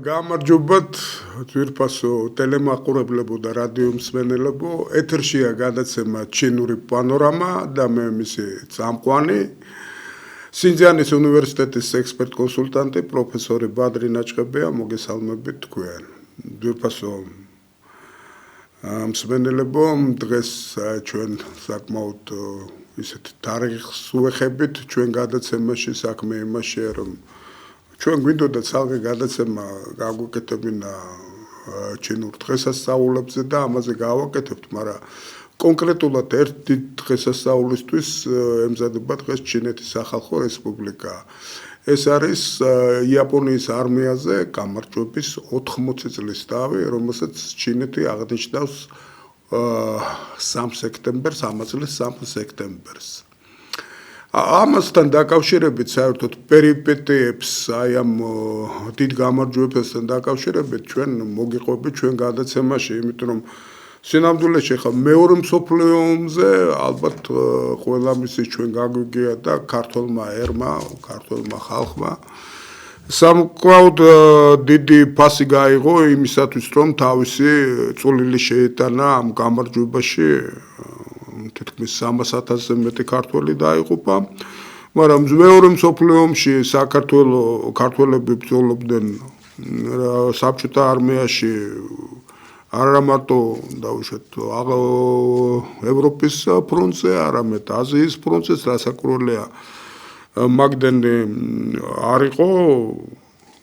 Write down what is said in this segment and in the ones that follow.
გამარჯობათ ძვირფასო ტელემაყურებლებო და რადიო მსმენელებო. ეთერშია გადაცემა ჩინური პანორამა და მე მისი წამყვანი სინძიანის უნივერსიტეტის ექსპერტ-კონსულტანტი პროფესორი ბადრი ნაჭყებია. მოგესალმებით თქვენ. ძვირფასო მსმენელებო, დღეს ჩვენ საკმაოდ ისეთ თარიღს ვეხებით ჩვენ გადაცემაში. საქმე იმაშია, რომ ჩვენ გვინდოდა ცალკე გადაცემა გაგვეკეთებინა ჩინურ დღესასწაულებზე და ამაზე გავაკეთებთ, მაგრამ კონკრეტულად ერთი დღესასწაულისთვის ემზადება დღეს ჩინეთის სახალხო რესპუბლიკა. ეს არის იაპონიის არმიაზე გამარჯვების 80 წლის დავი, რომელსაც ჩინეთი აღნიშნავს 3 სექტემბერს, ამ წლის 3 სექტემბერს. ამასთან დაკავშირებით საერთოდ პერიპეტიებს აი ამ დიდ გამარჯვებასთან დაკავშირებით ჩვენ მოგიყვებით ჩვენ გადაცემაში, იმიტომ რომ სინამდვილეში ხა მეორე მსოფლიო ომზე ალბათ ყველა მისის ჩვენ გაგვიგია და ქართულმა ერმა, ქართულმა ხალხმა სამკლაოდ დიდი ფასი გაიღო იმისათვის, რომ თავისი წვლილი შეიტანა ამ გამარჯვებაში. თითქმის 300,000-ზე მეტი ქართველი დაიღუპა, მაგრამ მეორე მსოფლიო ომში ქართველები ბრძოლობდნენ საბჭოთა არმიაში, არა მარტო დავუშვათ ევროპის ფრონტზე, არამედ აზიის ფრონტზეც, რასაკვირველია მაგდენი არ იყო.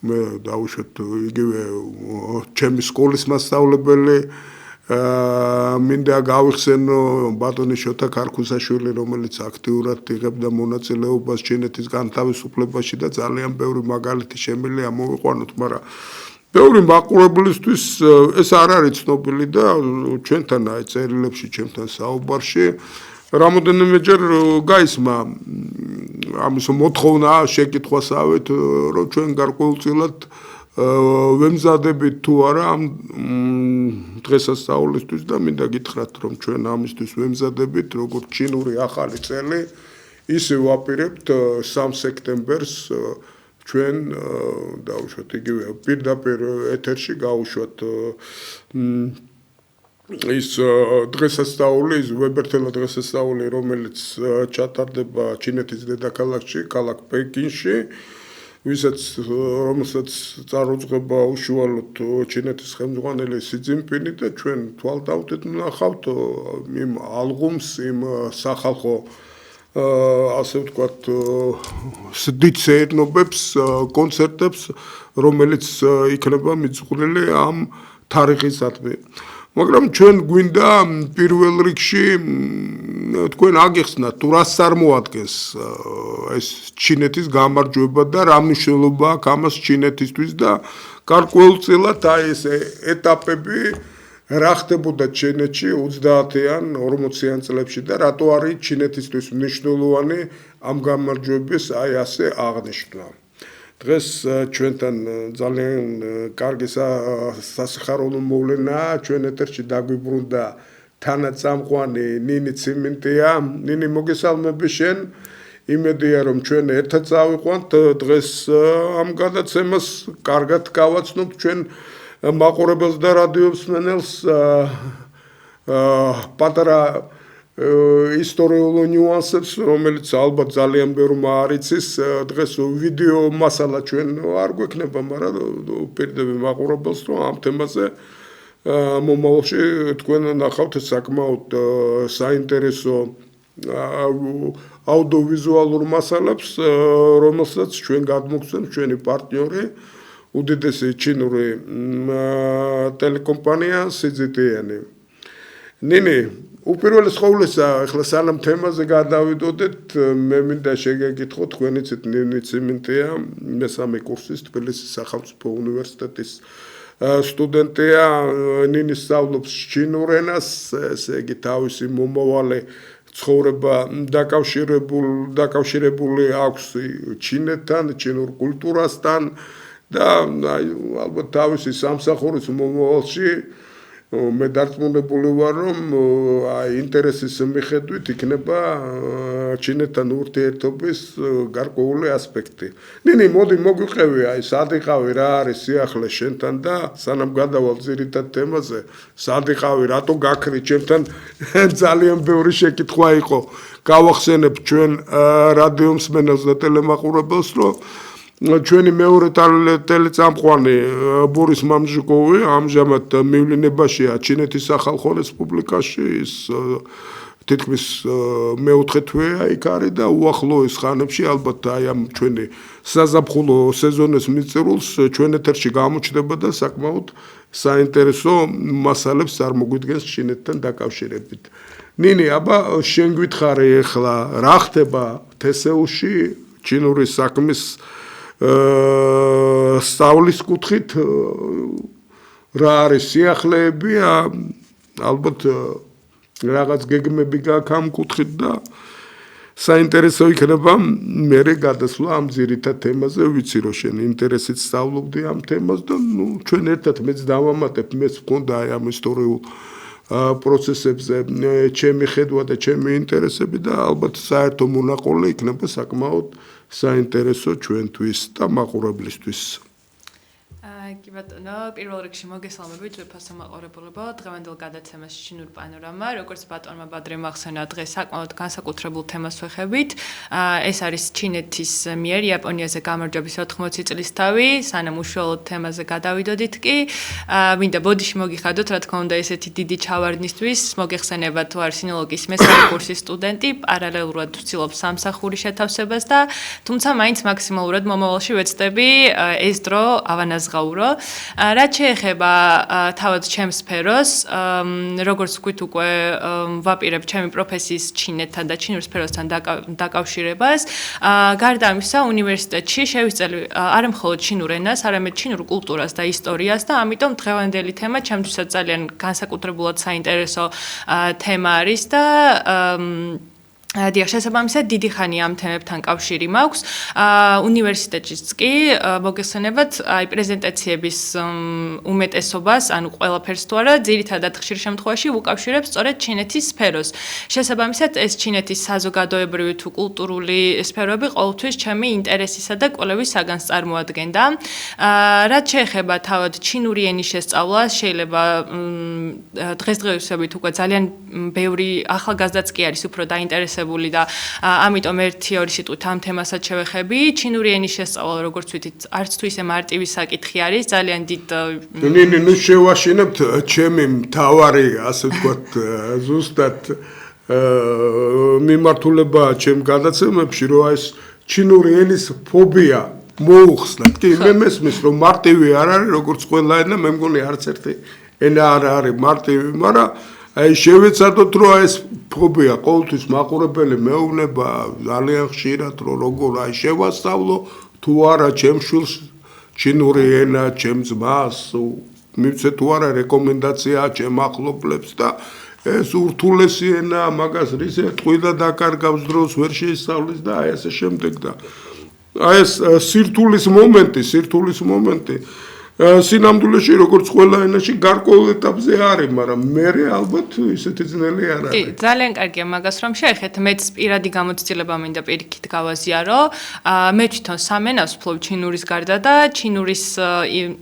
მე დავუშვათ იგივე ჩემი სკოლის მასწავლებელი მინდა გავიხსენო ბატონი შოთა ქარქუსაშვილი, რომელიც აქტიურად იღებდა მონაწილეობას ჩინეთის განთავისუფლებაში და ძალიან ბევრი მაგალითი შემიძლია მოვიყვანოთ, მაგრამ ბევრი მაყურებლისთვის ეს არ არის ცნობილი და ჩვენთან აი წერილებში, ჩემთან საუბარში რამოდენიმეჯერ გაისმა ამის მოთხოვნა შეკითხვასავით, რომ ჩვენ გარკვეულწილად ვემზადებით თუ არა ამ დღესასწაულისთვის და მინდა გითხრათ, რომ ჩვენ ამისთვის ვემზადებით, როგორც ჩინური ახალი წელი, ისე ვაპირებთ 3 სექტემბერს ჩვენ დავუშვათ იგივე პირდაპირ ეთერში გავუშვათ ის დღესასწაული, ის ვებერთელა დღესასწაული, რომელიც ჩატარდება ჩინეთის დედაქალაქში, ქალაქ პეკინში, რომელსაც წარუძღვება უშუალოდ ჩინეთის ხელმძღვანელი სი ძინპინი და ჩვენ თვალდავდით ვნახავთ იმ ალღუმს, იმ სახალხო ასე ვთქვათ დიდ სეირნობებს, კონცერტებს, რომელიც იქნება მიძღვრილი ამ თარიღისადმი. მაგრამ ჩვენ გვინდა პირველ რიგში თქვენ აგიხსნათ, თუ რას წარმოადგენს ეს ჩინეთის გამარჯვება და რა მნიშვნელობა აქვს ამას ჩინეთისთვის და გარკვეულწილად აი ეს ეტაპები რა ხდებოდა ჩინეთში 30-იან, 40-იან წლებში და რატო არის ჩინეთისთვის მნიშვნელოვანი ამ გამარჯვების აი ასე აღნიშვნა. დღეს ჩვენთან ძალიან კარგი სასიხარულო მოვლენაა, ჩვენ ეთერში დაგვიბრუნდა თანაწამყვანი ნინი ციმინტია. ნინი, მოგესალმები შენ. იმედია, რომ ჩვენ ერთად წავიყვანთ დღეს ამ გადაცემას, კარგად გავაცნობთ ჩვენ მაყურებელს და რადიო მსმენელს პატარა ისტორიულ ნიუანსებს, რომელიც ალბათ ძალიან ბევრმა არ იცის. დღეს ვიდეო მასალა ჩვენ არ გვექნება, მაგრამ პირდები მაყურებელს, რომ ამ თემაზე მომავალში თქვენ ნახავთ საკმაოდ საინტერესო აუდიოვიზუალურ მასალებს, რომელსაც ჩვენ გადმოგცემს ჩვენი პარტნიორი, უდიდესი ჩინური ტელეკომპანია CGTN. ნინი, უპირველეს ყოვლისა, ახლა სანამ თემაზე გადავიდოდეთ, მე მინდა შეგეკითხო, თქვენ იცით ნინი ციმინტია, მესამე კურსის თბილისის სახელმწიფო უნივერსიტეტის სტუდენტია. ნინი სწავლობს ჩინურ ენას, ესე იგი თავისი მომავალი ცხოვრება დაკავშირებული აქვს ჩინეთთან, ჩინურ კულტურასთან და ალბათ თავისი სამსახურის მომავალში მე დარწმუნებული ვარ, რომ ინტერესის მიხედვით იქნება ჩინეთთან ურთიერთობის გარკვეული ასპექტი. ნინი, მოდი მოგვიყევი, სად იყავი, რა არის სიახლე შენთან და სანამ გადავალ ძირითად თემაზე, სად იყავი, რატო გაქრი ჩემთან ძალიან ბევრი შეკითხვა იყო. გავახსენებ ჩვენ რადიო მსმენელს და ტელემაყურებელს, რომ ჩვენი მეორე ტელეწამყვანი ბორის მამჟიკოვი ამჟამად მივლინებაშია ჩინეთის სახალხო რესპუბლიკაში, ის თითქმის მეოთხე თვეა იქ არის და უახლოეს ხანებში ალბათ აი ამ ჩვენი საზაფხულო სეზონის მიწურულს ჩვენ ეთერში გამოჩნდება და საკმაოდ საინტერესო მასალებს წარმოგვიდგენს ჩინეთთან დაკავშირებით. ნინი, აბა შენ გითხარი ახლა რა ხდება თესეულში ჩინური საქმის სწავლის კუთხით, რა არის სიახლეები, ალბათ რაღაც გეგმები გაქვს ამ კუთხით და საინტერესო იქნება მერე გადასვლა ამ ძირითად თემაზე, ვიცი რომ შენ ინტერესით სწავლობდი ამ თემას და ჩვენ ერთად მეც დავამატებ, მეც მქონდა აი ამ ისტორიულ პროცესებზე ჩემი ხედვა და ჩემი ინტერესები და ალბათ საერთო მონაყოლე იქნება საკმაოდ საინტერესო ჩვენთვის და მაყურებლისთვის. კი ბატონო, პირველ რიგში მოგესალმებით ვეფასო მაყურებლებო, დღევანდელ გადაცემაში ჩინურ პანორამა, როგორც ბატონმა ბადრემ ახსენა, დღეს საკმაოდ განსაკუთრებულ თემას ვეხებით. ეს არის ჩინეთის მიერ იაპონიაზე გამარჯვების 80 წლის თავი, სანამ უშუალოდ თემაზე გადავიდოდით კი. მინდა ბოდიში მოგიხადოთ, რა თქმა უნდა, ესეთი დიდი ჩავარდნისთვის, მოგეხსენება თუ არ სინოლოგიის მესამე კურსის სტუდენტი, პარალელურად ვცდილობ სამსახურის შეთავსებას და თუმცა მაინც მაქსიმალურად მომავალში ვეცდები ეს დრო ავანაზღაურო. რაც შეეხება თავად ჩემს სფეროს, როგორც ვქვით უკვე ვაპირებ ჩემი პროფესიის ჩინეთთან და ჩინურ სფეროსთან დაკავშირებას. გარდა ამისა, უნივერსიტეტში შევისწავლი არა მხოლოდ ჩინურ ენას, არამედ ჩინურ კულტურას და ისტორიას და ამიტომ დღევანდელი თემა ჩემთვისაც ძალიან განსაკუთრებულად საინტერესო თემა არის და დიახ, შესაბამისად დიდი ხანია ამ თემებთან კავშირი მაქვს. უნივერსიტეტშიც კი მოგესალმებათ, აი პრეზენტაციების უმეტესობას, ანუ ყველაფერს თუ არა, ძირითადად ხშირ შემთხვევაში უკავშირებს სწორედ ჩინეთის სფეროს. შესაბამისად, ეს ჩინეთის საზოგადოებრივი თუ კულტურული სფეროები ყოველთვის ჩემი ინტერესისა და კვლევის საგანს წარმოადგენდა. რაც შეეხება თავად ჩინური ენის შესწავლას, შეიძლება დღესდღეობით უკვე ძალიან ბევრი ახალგაზრდაც კი არის უფრო დაინტერესებული და ამიტომ ერთი-ორი სიტყვით ამ თემასაც შევეხები. ჩინური ენის შესწავლა, როგორც ვიცით, არც თუ ისე მარტივი საკითხი არის, ძალიან დიდ ნუ შევაშინებთ ჩემი მთავარი, ასე ვთქვათ, ზუსტად მიმართულება ჩემ გადაცემებში, რომ ეს ჩინური ენის ფობია მოუხსნათ. კი, მე მესმის, რომ მარტივი არ არის, როგორც ყველა ენა, მე მგონი არც ერთი ენა არ არის მარტივი, მაგრამ აი შევეცადოთ, რომ ეს ფობია ყოველთვის მაყურებელი მეუბნება ძალიან ხშირად, რომ როგორ აი შევასწავლო თუ არა ჩემ შვილს ჩინური ენა, ჩემ ძმას, მივცე თუ არა რეკომენდაცია ჩემ ახლობლებს და ეს ურთულესი ენა, მაგას რისე ტყუილა დაკარგავს დროს, ვერ შეისწავლის და აი ასე შემდეგ და აი ეს სირთულის მომენტი სინამდვილეში როგორც ყველა ენაში გარკვეულ ეტაპზე არის, მაგრამ მერე ალბათ ისეთი ძნელი არ არის. კი, ძალიან კარგია მაგას რომ შეეხეთ, მეც პირადი გამოცდილება მინდა პირიქით გავაზიარო. მე თვითონ სამენავს ვფლობ ჩინურის გარდა და ჩინურის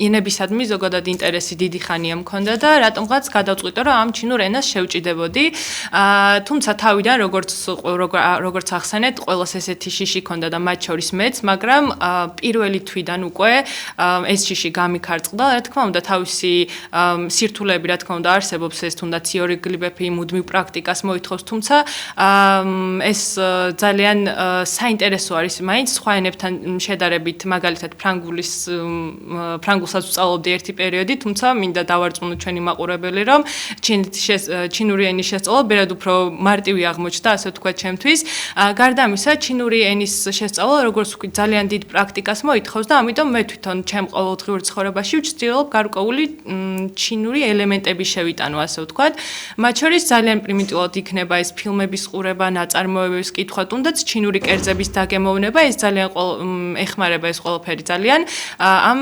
ენებისადმი ზოგადად ინტერესი დიდი ხანია მქონდა და რატომღაც გადავწყვიტე რომ ამ ჩინურ ენას შევჭიდებოდი. თუმცა თავიდან როგორც ახსენეთ, ყველას ესეთი შიში ქონდა და მათ შორის მეც, მაგრამ პირველი თვიდან უკვე ეს შიში ქარწყდა, რა თქმა უნდა, თავისი სირთულეები, რა თქმა უნდა, არსებობს ეს თუნდაც იორიგლიფები მუდმივ პრაქტიკას მოითხოვს, თუმცა ეს ძალიან საინტერესო არის მაინც სხვა ენებთან შედარებით, მაგალითად ფრანგულსაც ვსწავლობდი ერთი პერიოდი, თუმცა მინდა დავარწმუნო ჩვენი მაყურებელი, რომ ჩინური ენის შესწავლა ბევრად უფრო მარტივი აღმოჩნდა, ასე ვთქვათ, ჩემთვის. გარდა ამისა, ჩინური ენის შესწავლა, როგორც ვთქვით, ძალიან დიდ პრაქტიკას მოითხოვს და ამიტომ მე თვითონ ჩემ ყოველდღიურ ცხოვრებაში მუშაობაში ვცდილობ გარკვეული ჩინური ელემენტები შევიტანო, ასე ვთქვათ. მათ შორის ძალიან პრიმიტიულად იქნება ეს ფილმების ყურება, ნაწარმოებების კითხვა, თუნდაც ჩინური კერძების დაგემოვნება, ეს ძალიან ეხმარება ეს ყველაფერი ძალიან ამ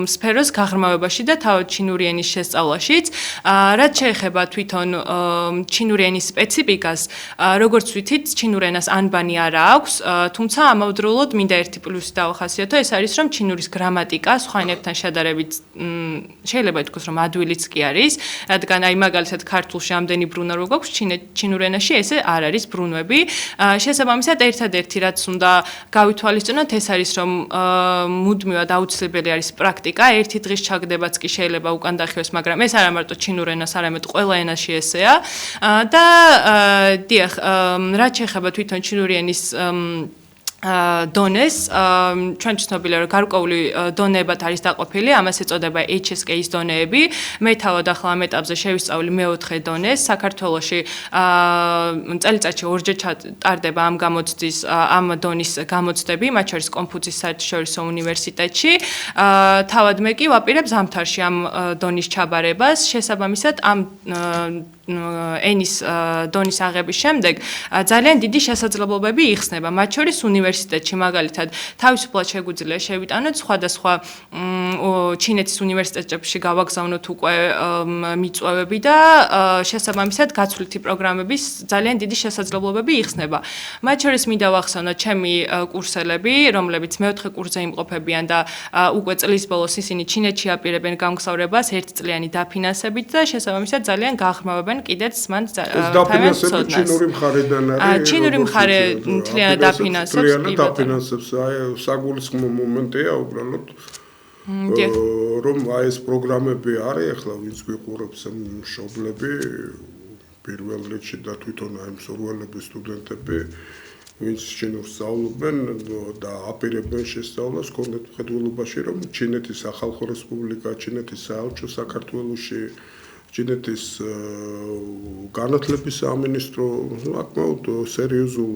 სფეროს გაღრმავებაში და თავად ჩინური ენის შესწავლაშიც. რაც შეეხება თვითონ ჩინური ენის სპეციფიკას, როგორც ვიცით, ჩინურ ენას ანბანი არა აქვს, თუმცა ამავდროულად მინდა ერთი პლუსი დავახასიათო, ეს არის, რომ ჩინურის გრამატიკა სხვა ენებთან შედარებით შეიძლება ითქვას, რომ ადვილიც კი არის, რადგან აი მაგალითად ქართულში ამდენი ბრუნვა რო გვაქვს, ჩინურ ენაში ესე არ არის ბრუნვები. შესაბამისად, ერთადერთი რაც უნდა გავითვალისწინოთ, ეს არის, რომ მუდმივად აუცილებელი არის პრაქტიკა, ერთი დღის ჩაგდებაც კი შეიძლება უკან დახევეს, მაგრამ ეს არა მარტო ჩინურ ენას, არამედ ყველა ენაში ესეა. და დიახ, რაც შეეხება თვითონ ჩინური ენის დონეს, ჩვენ ცნობილია, რომ გარკვეული დონეებად არის დაყოფილი, ამას ეწოდება HSK-ის დონეები. მე თავად ახლა ამ ეტაპზე შევისწავლი მეოთხე დონეს. საქართველოში წელიწადში ორჯერ ტარდება ამ გამოცდის, ამ დონის გამოცდები, მათ შორის კონფუცის საერთაშორისო უნივერსიტეტში. თავად მე კი ვაპირებ ზამთარში ამ დონის ჩაბარებას, შესაბამისად ამ ენის დონის აღების შემდეგ ძალიან დიდი შესაძლებლობები იხსნება, მათ შორის უნივერსიტეტში მაგალითად თავისუფლად შეგვიძლია შევიტანოთ სხვადასხვა ჩინეთის უნივერსიტეტებში გავაგზავნოთ უკვე მიწვევები და შესაბამისად გაცვლითი პროგრამების ძალიან დიდი შესაძლებლობები იხსნება. მათ შორის მინდა ვახსენოთ ჩემი კურსელები, რომლებიც მეოთხე კურსზე იმყოფებიან და უკვე წლის ბოლოს ისინი ჩინეთში აპირებენ გამგზავრებას ერთწლიანი დაფინანსებით და შესაბამისად ძალიან გააღრმავებენ კიდეც მან თავიანთ ცოდნას. ჩინური მხარიდან არის. ჩინური მხარე მთლიანად დაფინანსებს, აი საგულისხმო მომენტია უბრალოდ რომ აი ეს პროგრამები არის, ახლა ვინც გვიყურებს მშობლები, პირველ რიგში და თვითონ აი მსურველები სტუდენტები, ვინც ჩინურს სწავლობენ და აპირებენ შესწავლას, კონკრეტ მხედველობაში, რომ ჩინეთის სახალხო რესპუბლიკა, ჩინეთის საელჩო საქართველოში, ჩინეთის განათლების სამინისტრო საკმაოდ სერიოზულ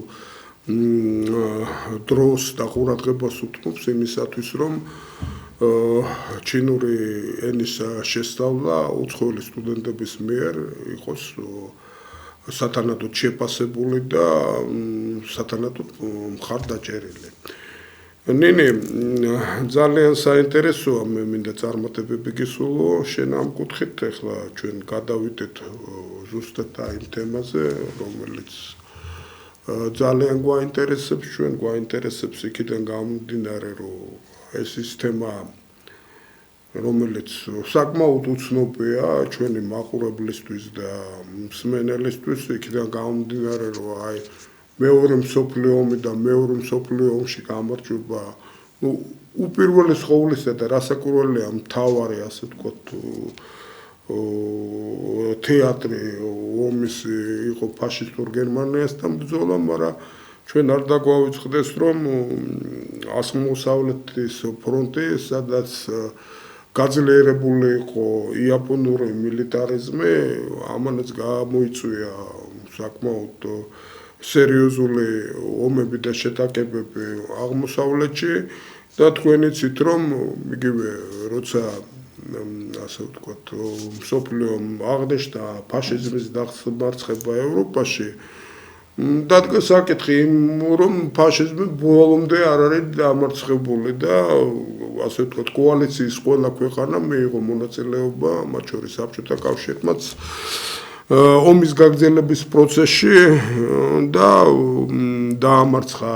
დროს და ყურადღებას უთმობს იმისათვის, რომ ჩინური ენის შესწავლა უცხოელი სტუდენტების მიერ იყოს სათანადოდ შეფასებული და სათანადოდ მხარდაჭერილი. ნინი, ძალიან საინტერესოა, მე მინდა წარმატებები გისურვო შენ ამ კუთხით, ახლა ჩვენ გადავიდეთ ზუსტად იმ თემაზე, რომელიც ძალიან გვაინტერესებს, ჩვენ გვაინტერესებს იქიდან გამომდინარე, რომ ეს ის თემა, რომელიც საკმაოდ უცნობია ჩვენი მაყურებლისთვის და მსმენელისთვის, იქიდან გამომდინარე, რომ აი მეორე მსოფლიო ომი და მეორე მსოფლიო ომში გამარჯვება, უპირველეს ყოვლისა და რასაკვირველია მთავარი, ასე ვთქვათ, თეატრი ომის იყო ფაშისტურ გერმანიასთან ბრძოლა, მაგრამ ჩვენ არ დაგვავიწყდეს, რომ აღმოსავლეთის ფრონტი, სადაც გაძლიერებული იყო იაპონური მილიტარიზმი, ამანაც გამოიწვია საკმაოდ სერიოზული ომები და შეტაკებები აღმოსავლეთში და თქვენ იცით, რომ იგივე როცა ასე ვთქვათ, მსოფლიო აღნიშნა ფაშიზმის დამარცხება ევროპაში, დადგა საკითხი, რომ ფაშიზმი ბოლომდე არ არის დამარცხებული და ასე ვთქვათ, კოალიციის ყველა ქვეყანა მიიღო მონაწილეობა, მათ შორის საბჭოთა კავშირმაც ომის გაგრძელების პროცესში და დაამარცხა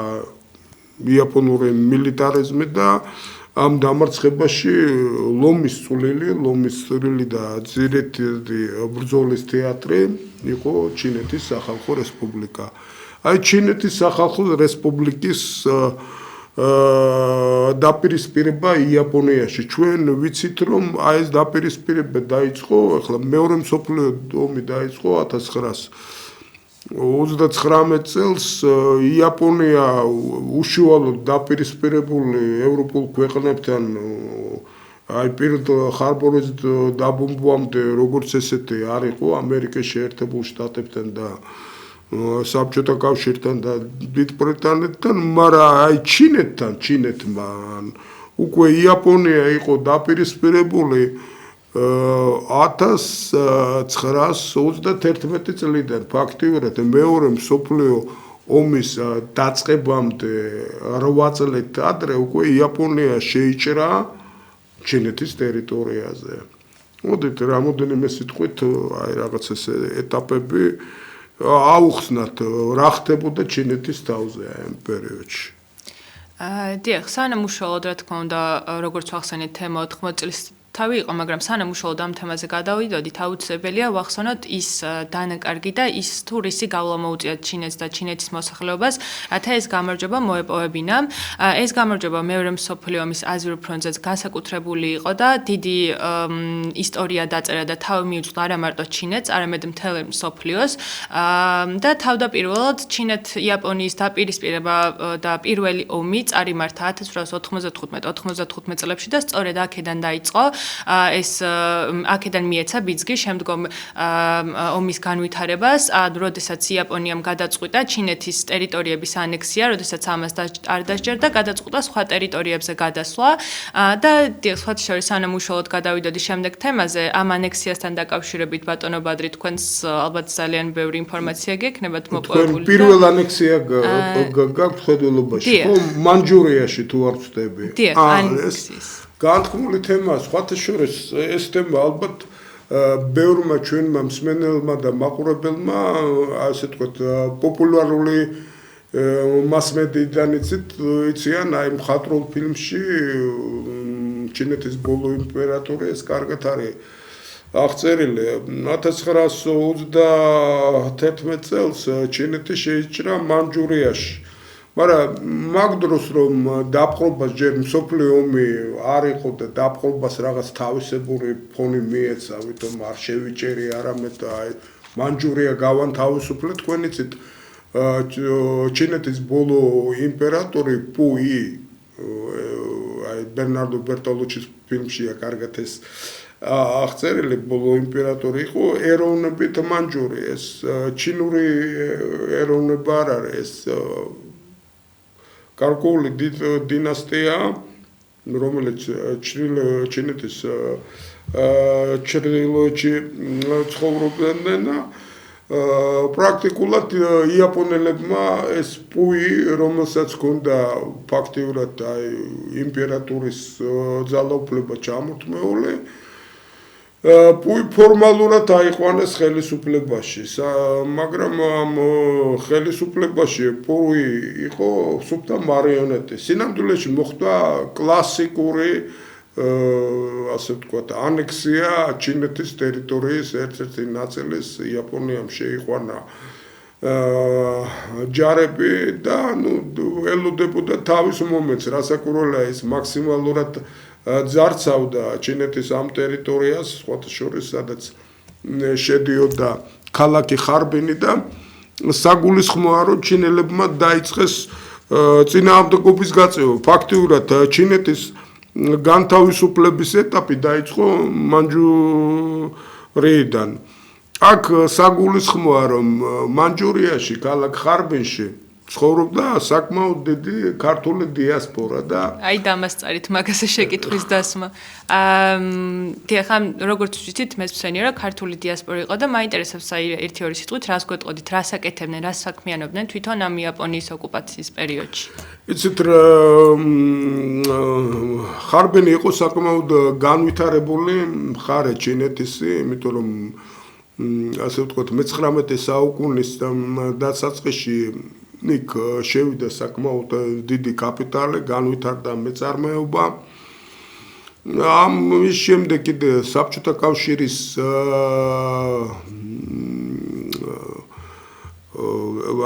იაპონური მილიტარიზმი და ამ დამარცხებაში ლომის წვლილი და ძირითადი ბრძოლის თეატრი იყო ჩინეთის სახალხო რესპუბლიკა. აი ჩინეთის სახალხო რესპუბლიკის დაპირისპირება იაპონიაში. ჩვენ ვიცით, რომ აი ეს დაპირისპირება დაიწყო, ახლა მეორე მსოფლიო ომი დაიწყო 1939 წელს. იაპონია უშუალოდ დაპირისპირებული ევროპულ ქვეყნებთან აი პირდ ხარბორის დაბომბვამდე როგორც ესეთი არ იყო ამერიკის შეერთებულ შტატებთან და საბჭოთა კავშირთან და დიდ ბრიტანეთთან, მაგრამ აი ჩინეთმა უკვე იაპონია იყო დაპირისპირებული 1931 წლიდან ფაქტიურად მეორე მსოფლიო ომის დაწყებამდე 8 წლით ადრე უკვე იაპონია შეიჭრა ჩინეთის ტერიტორიაზე. მოდით რამოდენიმე სიტყვით აი რაღაც ეს ეტაპები აუხსნათ რა ხდებოდა ჩინეთის თავზე ამ პერიოდში. დიახ, სანამ უშუალოდ რა თქმა უნდა, როგორც ვახსენეთ, თემა 80 წლის თავი იყო, მაგრამ სანამ უშუალოდ ამ თემაზე გადავიდოდით, აუცილებელია ვახსენოთ ის დანაკარგი და ის თუ რისი გავლა მოუწიათ ჩინეთს და ჩინეთის მოსახლეობას, რათა ეს გამარჯვება მოეპოვებინა. ეს გამარჯვება მეორე მსოფლიო ომის აზიურ ფრონტზეც განსაკუთრებული იყო და დიდი ისტორია დაწერა და თავი მიუძღვა არა მარტო ჩინეთს, არამედ მთელ მსოფლიოს და თავდაპირველად ჩინეთ-იაპონიის დაპირისპირება და პირველი ომი წარიმართა 1895 წლებში და სწორედ აქედან დაიწყო ეს აქედან მიეცა ბიძგი შემდგომ ომის განვითარებას, როდესაც იაპონიამ გადაწყვიტა ჩინეთის ტერიტორიების ანექსია, როდესაც ამას არ დასჯერდა, გადაწყვიტა სხვა ტერიტორიებზე გადასვლა და სხვა შორის სანამ უშუალოდ გადავიდოდი შემდეგ თემაზე, ამ ანექსიასთან დაკავშირებით ბატონო ბადრი თქვენს ალბათ ძალიან ბევრი ინფორმაცია გექნებათ მოპოვებული. პირველ ანექსია გაქვთ ხედველობაში, ხო, მანჯურიაში თუ არ ვწდები. დიახ, ანექსიის განთქმული თემაა, სხვათა შორის ეს თემა ალბათ ბევრმა ჩვენმა მსმენელმა და მაყურებელმა, ასე ვთქვათ, პოპულარული მასმედიიდან იციან აი მხატვრულ ფილმში ჩინეთის ბოლო იმპერატორი ეს კარგად არის აღწერილი 1931 წელს ჩინეთი შეიჭრა მანჯურიაში. მაგრამ მაგ დროს რომ დაპყრობას ჯერ მსოფლიო ომი არ იყო და დაპყრობას რაღაც თავისებური ფონი მიეცა, ვითომ არ შევიჭერი არამედ აი მანჯურია გავანთავისუფლე, თქვენ იცით ჩინეთის ბოლო იმპერატორი პუი აი ბერნარდო ბერტოლუჩის ფილმშია კარგად ეს აღწერილი ბოლო იმპერატორი იყო ეროვნებით მანჯური, ეს ჩინური ეროვნება არ არის, ეს გარკვეული დინასტია, რომელიც ჩინეთის ჩრდილოეთში ცხოვრობდნენ და პრაქტიკულად იაპონელებმა ეს პუი, რომელსაც ჰქონდა ფაქტიურად აი იმპერატორის ძალაუფლება ჩამორთმეული, პუი ფორმალურად აიყვანეს ხელისუფლებაში, მაგრამ ამ ხელისუფლებაში პუი იყო სუფთა მარიონეტი. სინამდვილეში მოხდა კლასიკური ასე ვთქვათ, ანექსია ჩინეთის ტერიტორიის ერთ-ერთი ნაწილის იაპონიამ შეიყვანა ჯარები და ელოდებოდა თავის მომენტს, რასაკვირველია ის მაქსიმალურად ძარცავდა ჩინეთის ამ ტერიტორიას, სხვათა შორის, სადაც შედიოდა ქალაქი ხარბინი და საგულისხმოა, რომ ჩინელებმა დაიწყეს წინააღმდეგობის გაწევა. ფაქტიურად ჩინეთის განთავისუფლების ეტაპი დაიწყო მანჯურიიდან. აქ საგულისხმოა, რომ მანჯურიაში, ქალაქ ხარბინში ცხოვრობდა საკმაოდ დიდი ქართული დიასპორა და აი დამასწარით მაგაზე შეკითხვის დასმა. დიახ, როგორც ვიცით, მე ვცენი რა ქართული დიასპორა იყო და მაინტერესებს აი 1-2 სიტყვით რას გვეტყოდით, რას აკეთებდნენ, რას საქმიანობდნენ თვითონ ამ იაპონიის ოკუპაციის პერიოდში. იცით ხარბინი იყო საკმაოდ განვითარებული მხარე ჩინეთისი, იმიტომ რომ ასე ვთქვათ, მე-19 საუკუნის დასაწყისში იქ შევიდა საკმაოდ დიდი კაპიტალი, განვითარდა მეწარმეობა. ამის შემდეგ კიდე საბჭოთა კავშირის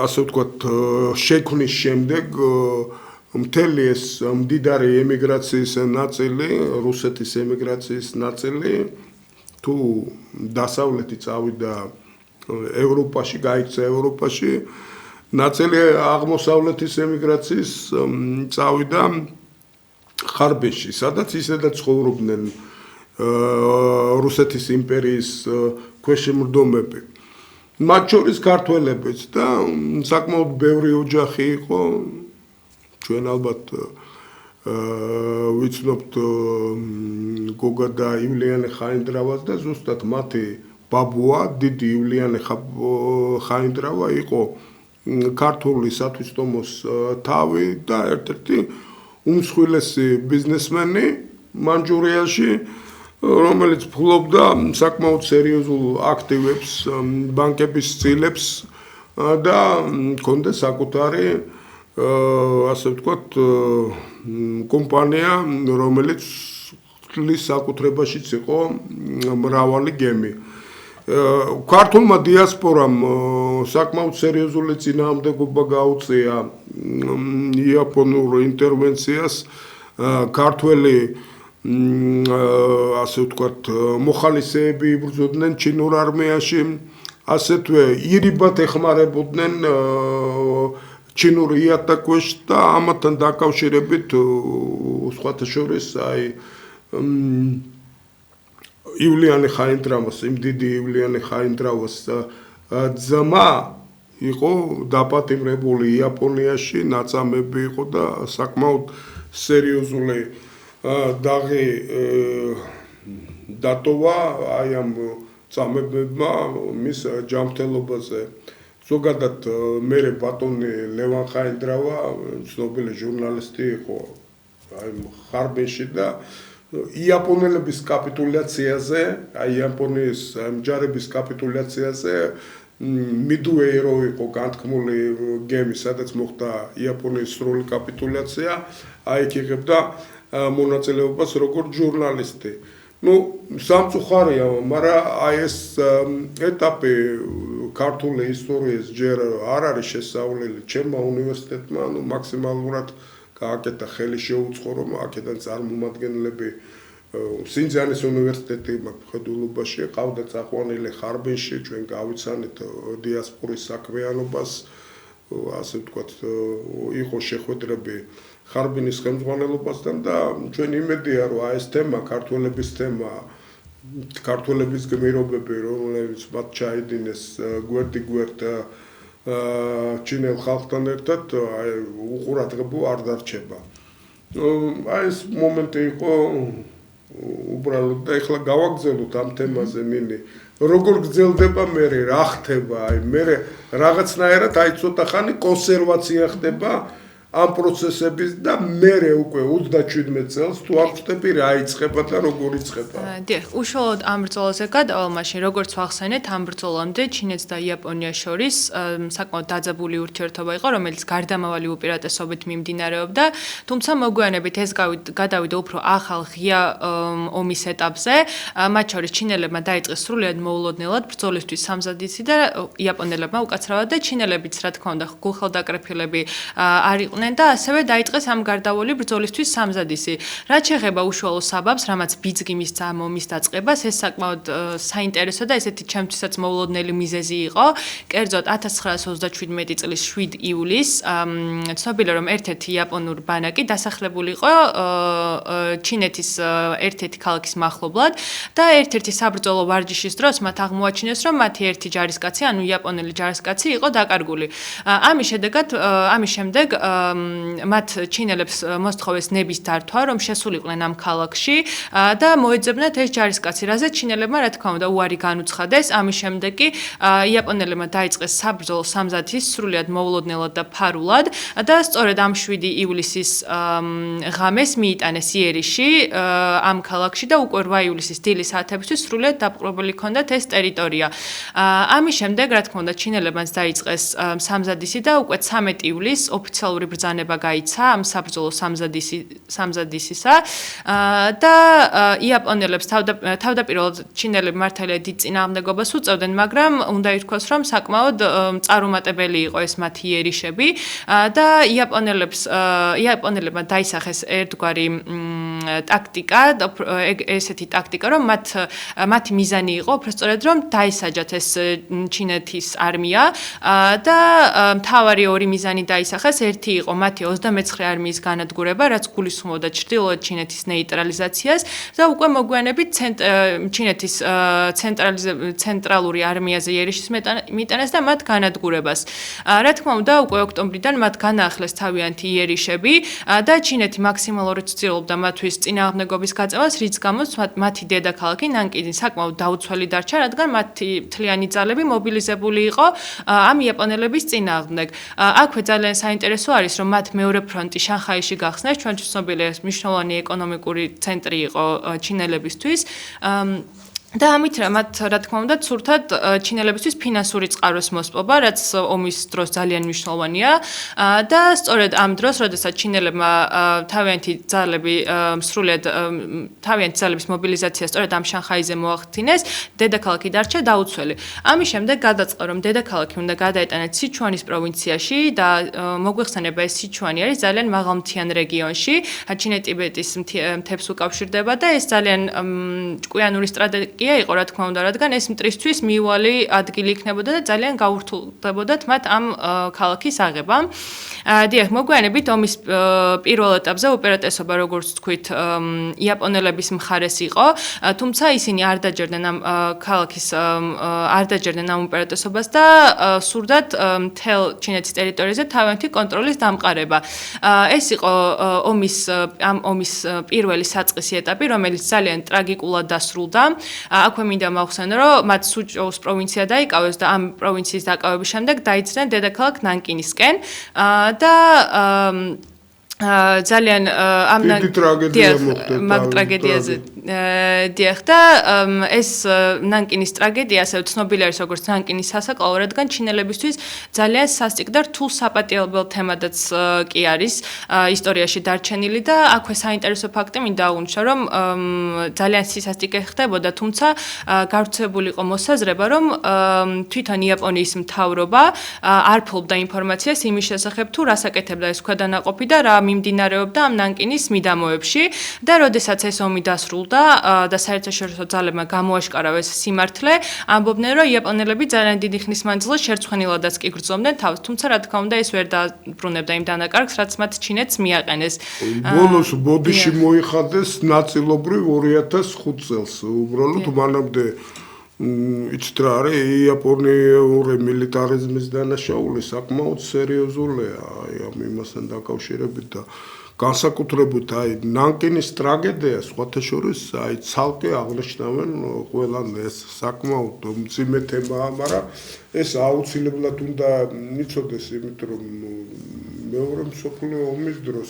ასე ვთქვათ, შექმნის შემდეგ მთელი ეს მდიდარი ემიგრაციის ნაწილი, რუსეთის ემიგრაციის ნაწილი თუ დასავლეთი წავიდა ევროპაში, გაიქცა ევროპაში, ნაწილი აღმოსავლეთის ემიგრაციის წავიდა ხარბინში, სადაც ისედაც ცხოვრობდნენ რუსეთის იმპერიის ქვეშემრდომები. მათ შორის ქართველებიც და საკმაოდ ბევრი ოჯახი იყო, ჩვენ ალბათ ვიცნობთ გოგა და ივლიანე ხაინდრავას და ზუსტად მათი ბაბუა დიდი ივლიანე ხაინდრავა იყო ქართული სათვისტომოს თავი და ერთ-ერთი უმსხვილესი ბიზნესმენი მანჯურიაში, რომელიც ფლობდა საკმაოდ სერიოზულ აქტივებს, ბანკების წილებს და ჰქონდა საკუთარი ასე ვთქვათ კომპანია, რომელიც წყლის საკუთრებაშიც იყო მრავალი გემი. ქართულმა დიასპორამ საკმაოდ სერიოზული წინააღმდეგობა გაუწია იაპონურ ინტერვენციას ქართველი ასე ვთქვათ მოხალისეები იბრძოდნენ ჩინურ არმიაში, ასეთვე ირიბად ეხმარებოდნენ ჩინურ იატაკქვეშ და ამათთან დაკავშირებით სხვათა შორის ივლიანე ხაინდრავას, იმ დიდი ივლიანე ხაინდრავას ძმა იყო დაპატიმრებული იაპონიაში, ნაწამები იყო და საკმაოდ სერიოზული დაღი დატოვა აი ამ წამებებმა მის ჯანმრთელობაზე. ზოგადად მერე ბატონი ლევან ხაინდრავა ცნობილი ჟურნალისტი იყო აი ხარბინში და იაპონელების კაპიტულაციაზე, აი იაპონიის ჯარების კაპიტულაციაზე მიდუეი რო იყო განთქმული გემი, სადაც მოხდა იაპონიის სრული კაპიტულაცია, აი იქ იღებდა მონაწილეობას როგორც ჟურნალისტი. სამწუხარია, მაგრამ აი ეს ეტაპი ქართული ისტორიის ჯერ არ არის შესწავლილი ჩემმა უნივერსიტეტმა, მაქსიმალურად გააკეთა ხელი შეუწყო, რომ აქედან წარმომადგენლები სინძანის უნივერსიტეტი მხედველობაში ყავდა წაყვანილი ხარბინში, ჩვენ გავიცანით დიასპორის საქმიანობას, ასე ვთქვათ, იყო შეხვედრები ხარბინის ხელმძღვანელობასთან და ჩვენ იმედია, რომ ეს თემა, ქართველების თემა, ქართველების გმირობები, რომლებიც მათ ჩაიდინეს გვერდ ჩინელ ხალხთან ერთად, უყურადღებო არ დარჩება. აი ეს მომენტი იყო უბრალოდ და ეხლა გავაგრძელოთ ამ თემაზე მინი. როგორ გრძელდება მერე, რა ხდება, აი მერე რაღაცნაირად აი ცოტა ხანი კონსერვაცია ხდება ამ პროცესების და მერე უკვე 37 წელს თუ არ ვწდები რა იწყება და როგორ იწყება. დიახ, უშუალოდ ამ ბრძოლაზე გადავალ მაშინ როგორც ვახსენეთ, ამ ბრძოლამდე ჩინეთს და იაპონიას შორის საკმაოდ დაძაბული ურთიერთობა იყო, რომელიც გარდამავალი უპირატესობით მიმდინარეობდა, თუმცა მოგვიანებით ეს გადავიდა უფრო ახალ ღია ომის ეტაპზე, მათ შორის ჩინელებმა დაიწყეს სრულიად მოულოდნელად ბრძოლისთვის სამზადისი და იაპონელებმა უკაცრავად და ჩინელებიც რა თქმა უნდა გულხელდაკრეფილები არ იყვნენ და ასევე დაიწყეს ამ გარდავალი ბრძოლისთვის სამზადისი. რაც შეეხება უშუალო საბაბს, რამაც ბიძგიმის ომის დაწყებას, ეს საკმაოდ საინტერესო და ესეთი ჩემთვისაც მოულოდნელი მიზეზი იყო. კერძოდ 1937 წლის 7 ივლისს ცნობილია, რომ ერთ-ერთი იაპონური ბანაკი დასახლებული იყო ჩინეთის ერთ-ერთი ქალაქის მახლობლად და ერთ-ერთი საბრძოლო ვარჯიშის დროს მათ აღმოაჩინეს, რომ მათი ერთი ჯარისკაცი, ანუ იაპონელი ჯარისკაცი იყო დაკარგული. ამის შემდეგ მათ ჩინელებს მოსთხოვეს ნების დართვა, რომ შესულიყვნენ ამ ქალაქში და მოეძებნათ ეს ჯარისკაცი, რაზეც ჩინელებმა რა თქმა უნდა უარი განუცხადეს. ამის შემდეგ კი იაპონელებმა დაიწყეს საბრძოლო სამზადისი სრულიად მოულოდნელად და ფარულად და სწორედ ამ 7 ივლისის ღამეს მიიტანეს იერიში ამ ქალაქში და უკვე 8 ივლისის დილის საათებისთვის სრულიად დაპყრობილი ჰქონდათ ეს ტერიტორია. ამის შემდეგ რა თქმა უნდა ჩინელებმაც დაიწყეს სამზადისი და უკვე 13 ივლისს ოფიციალური ბრძანება გაიცა ამ საბრძოლო სამზადისისა და იაპონელებს თავდაპირველად ჩინელები მართალია დიდ წინააღმდეგობას უწევდნენ, მაგრამ უნდა ითქვას, რომ საკმაოდ წარუმატებელი იყო ეს მათი იერიშები და იაპონელებმა დაისახეს ერთგვარი ტაქტიკა, ესეთი ტაქტიკა, რომ მათი მიზანი იყო უბრალოდ რომ დაისაჯათ ეს ჩინეთის არმია და მთავარი ორი მიზანი დაისახეს. ერთი იყო მათი 29 არმიის განადგურება, რაც გულისხმობდა ჩრდილოეთ ჩინეთის ნეიტრალიზაციას და უკვე მოგვიანებით ჩინეთის ცენტრალური არმიაზე იერიში მიტანეს და მათ განადგურებას. რა თქმა უნდა, უკვე ოქტომბრიდან მათ განაახლეს თავიანთი იერიშები და ჩინეთი მაქსიმალურად ცდილობდა მათთვის წინააღმდეგობის გაწევას, რის გამოც მათი დედაქალაქი ნანკინი საკმაოდ დაუცველი დარჩა, რადგან მათი მთლიანი ძალები მობილიზებული იყო ამ იაპონელების წინააღმდეგ. აქვე ძალიან საინტერესო არის, რომ მათ მეორე ფრონტი შანხაიში გახსნეს, ჩვენთვის ცნობილია ეს მნიშვნელოვანი ეკონომიკური ცენტრი იყო ჩინელებისთვის. და ამით რა თქმა უნდა ცურთად ჩინელებისთვის ფინანსური წყაროს მოსპობა, რაც ომის დროს ძალიან მნიშვნელოვანია და სწორედ ამ დროს, როდესაც ჩინელებმა თავიანთი ძალების მობილიზაცია სწორედ ამ შანხაიზე მოახდინეს, დედაქალაქი დარჩა დაუცველი. ამის შემდეგ გადაწყდა, რომ დედაქალაქი უნდა გადაეტანათ სიჩუანის პროვინციაში და მოგვეხსენება ეს სიჩუანი არის ძალიან მაღალმთიან რეგიონში, ჩინეთ-ტიბეტის მთებს უკავშირდება და ეს ძალიან ჭკვიანური სტრატეგია იყო, რა თქმა უნდა, რადგან ეს მტრისთვის მივალი ადგილი იქნებოდა და ძალიან გაურთულდებოდათ მათ ამ ქალაქის აღება. დიახ, მოგვიანებით ომის პირველ ეტაპზე უპირატესობა, როგორც თქვით, იაპონელების მხარეს იყო, თუმცა ისინი არ დაჯერდნენ ამ ქალაქის ამ უპირატესობას და სურდათ მთელ ჩინეთის ტერიტორიაზე თავიანთი კონტროლის დამყარება. ეს იყო ომის პირველი საწყისი ეტაპი, რომელიც ძალიან ტრაგიკულად დასრულდა. აქვე მინდა მახსენო, რომ მათ სუჭოუს პროვინცია დაიკავეს და ამ პროვინციის დაკავების შემდეგ დაიძრნენ დედაქალაქ ნანკინისკენ და ძალიან ამ ტრაგედიაზე დიახ და ეს ნანკინის ტრაგედია ასევე ცნობილი არის როგორც ნანკინის სასაკლაო, რადგან ჩინელებისთვის ძალიან სასტიკ და რთულ საპატიებელ თემადაც კი არის ისტორიაში დარჩენილი და აქვე საინტერესო ფაქტი მინდა აღვნიშნო, რომ ძალიან სისასტიკე ხდებოდა, თუმცა გავრცელებული იყო მოსაზრება, რომ თვითონ იაპონიის მთავრობა არ ფლობდა ინფორმაციას იმის შესახებ, თუ რას აკეთებდა ეს ქვედანაყოფი და რა მიმდინარეობდა ამ ნანკინის მიდამოებში და როდესაც ეს ომი დასრულდა და საერთაშორისო ძალებმა გამოაშკარავეს სიმართლე, ამბობდნენ, რომ იაპონელები ძალიან დიდი ხნის მანძილზე შერცხვენილადაც კი გრძნობდნენ თავს, თუმცა რა თქმა უნდა ეს ვერ დაბრუნებდა იმ დანაკარგს, რაც მათ ჩინეთს მიაყენეს. ბოლოს ბოდიში მოიხადეს ნაწილობრივ 2005 წელს. უბრალოდ მანამდე იცით რა არის იაპონიური მილიტარიზმის დანაშაული საკმაოდ სერიოზულია ამ იმასთან დაკავშირებით და განსაკუთრებით ნანკინის ტრაგედია სხვათა შორის ცალკე აღნიშნავენ ყველან ეს საკმაოდ მძიმე თემაა, მაგრამ ეს აუცილებლად უნდა იცოდეს, იმიტომ რომ მეორე მსოფლიო ომის დროს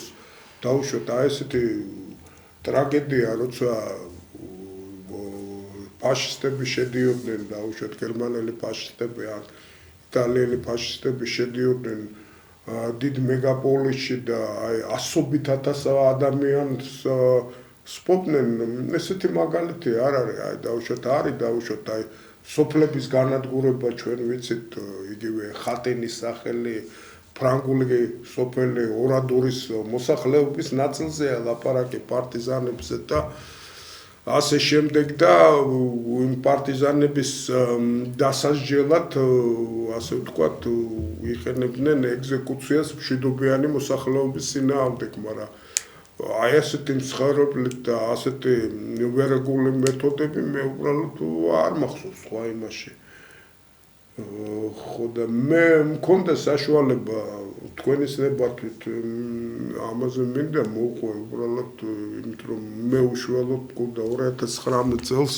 დაუშვათ ესეთი ტრაგედია, როცა ფაშისტები შედიოდნენ დაუშვათ გერმანელი ფაშისტები ან იტალიელი ფაშისტები შედიოდნენ დიდ მეგაპოლისში და ასობით ათას ადამიანს სპობდნენ, ესეთი მაგალითი არ არის, დაუშვათ სოფლების განადგურება ჩვენ ვიცით, იგივე ხატენის სახელი, ფრანგული სოფელი ორადურის მოსახლეობის ნაწილზეა ლაპარაკი პარტიზანებზე და ასე შემდეგ და იმ პარტიზანების დასასჯელად, ასე ვთქვათ, იყენებდნენ ეგზეკუციას მშვიდობიანი მოსახლეობის წინააღმდეგ, მაგრამ ასეთი მსხვერპლით და ასეთი ვერაგული მეთოდები მე უბრალოდ არ მახსოვს სხვა იმაში. ხო და მე მქონდა საშუალება თქვენის ნებართვით ამაზე მინდა მოვყვე უბრალოდ იმით რომ მე უშუალოდ მქონდა 2019 წელს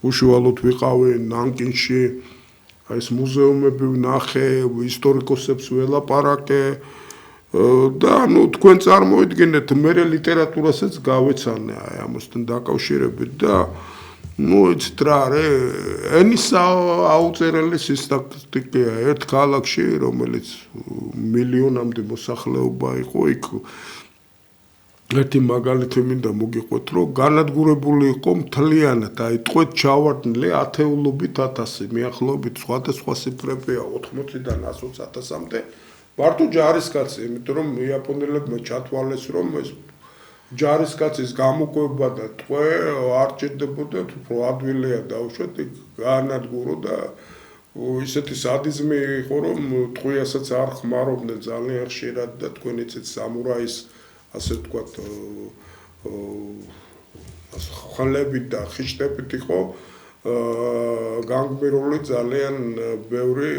უშუალოდ ვიყავი ნანკინში ეს მუზეუმები ვნახე, ისტორიკოსებს ველაპარაკე და თქვენ წარმოიდგინეთ მე ლიტერატურასაც გავეცანე ამასთან დაკავშირებით და იცით რა არის ენის აუწერელი სტატისტიკაა ერთ ქალაქში რომელიც მილიონამდე მოსახლეობა იყო იქ ერთი მაგალითი მინდა მოგიყვეთ რომ განადგურებული იყო მთლიანად ტყვედ ჩავარდნილი ათეულობით ათასი მიახლოებით სხვადასხვა ციფრებია 80-დან 120,000-მდე მარტო ჯარისკაცი იმიტომ რომ იაპონელებმა ჩათვალეს რომ ეს ჯარისკაცის გამოკვება და ტყვე არ ჭირდებოდა, უფრო ადვილია დავუშვათ, გაანადგურო და ისეთი სადიზმი იყო, რომ ტყვიასაც არ ხმარობდნენ ძალიან ხშირად და თქვენ იცით სამურაის ასე ვთქვათ ხალებით და ხიშტებით იყო განგმირული ძალიან ბევრი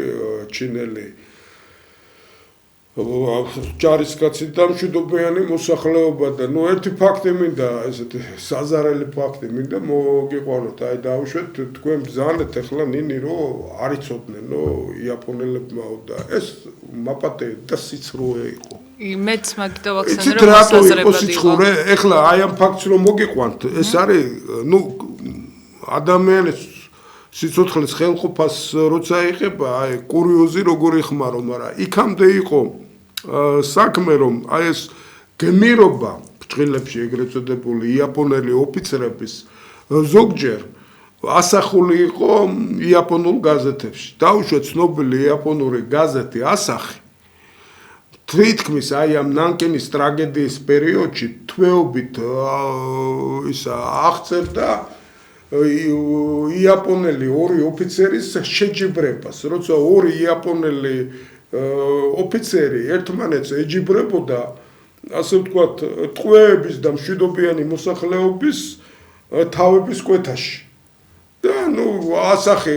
ჩინელი ჯარისკაცი და მშვიდობიანი მოსახლეობა და ერთი ფაქტი მინდა ესეთი საზარელი ფაქტი მინდა მოგიყვანოთ აი დავუშვეთ თქვენ ბრძანეთ ახლა ნინი რომ არ იცოდნენ რომ იაპონელებმაო და ეს მაპატე და სიცრუე იყო მეც მაგიტო ვახსენე რომ საზრებად იყო ეხლა აი ამ ფაქტს რომ მოგიყვანთ ეს არის ნუ ადამიანის სიცოცხლის ხელყოფას როცა ეხება აი კურიოზი როგორ იხმარო მაგრამ იქამდე იყო საქმე რომ აი ეს გმირობა ფრჩხილებში ეგრეთ წოდებული იაპონელი ოფიცრების ზოგჯერ ასახული იყო იაპონურ გაზეთებში დაუშვათ ცნობილი იაპონური გაზეთი ასახი თითქმის აი ამ ნანკინის ტრაგედიის პერიოდში თვეობით ისა აღწერდა იაპონელი ორი ოფიცერის შეჯიბრებას როცა ორი იაპონელი ოფიცერი ერთმანეთს ეჯიბრებოდა ასე ვთქვათ ტყვეების და მშვიდობიანი მოსახლეობის თავების კვეთაში და ნუ ასახი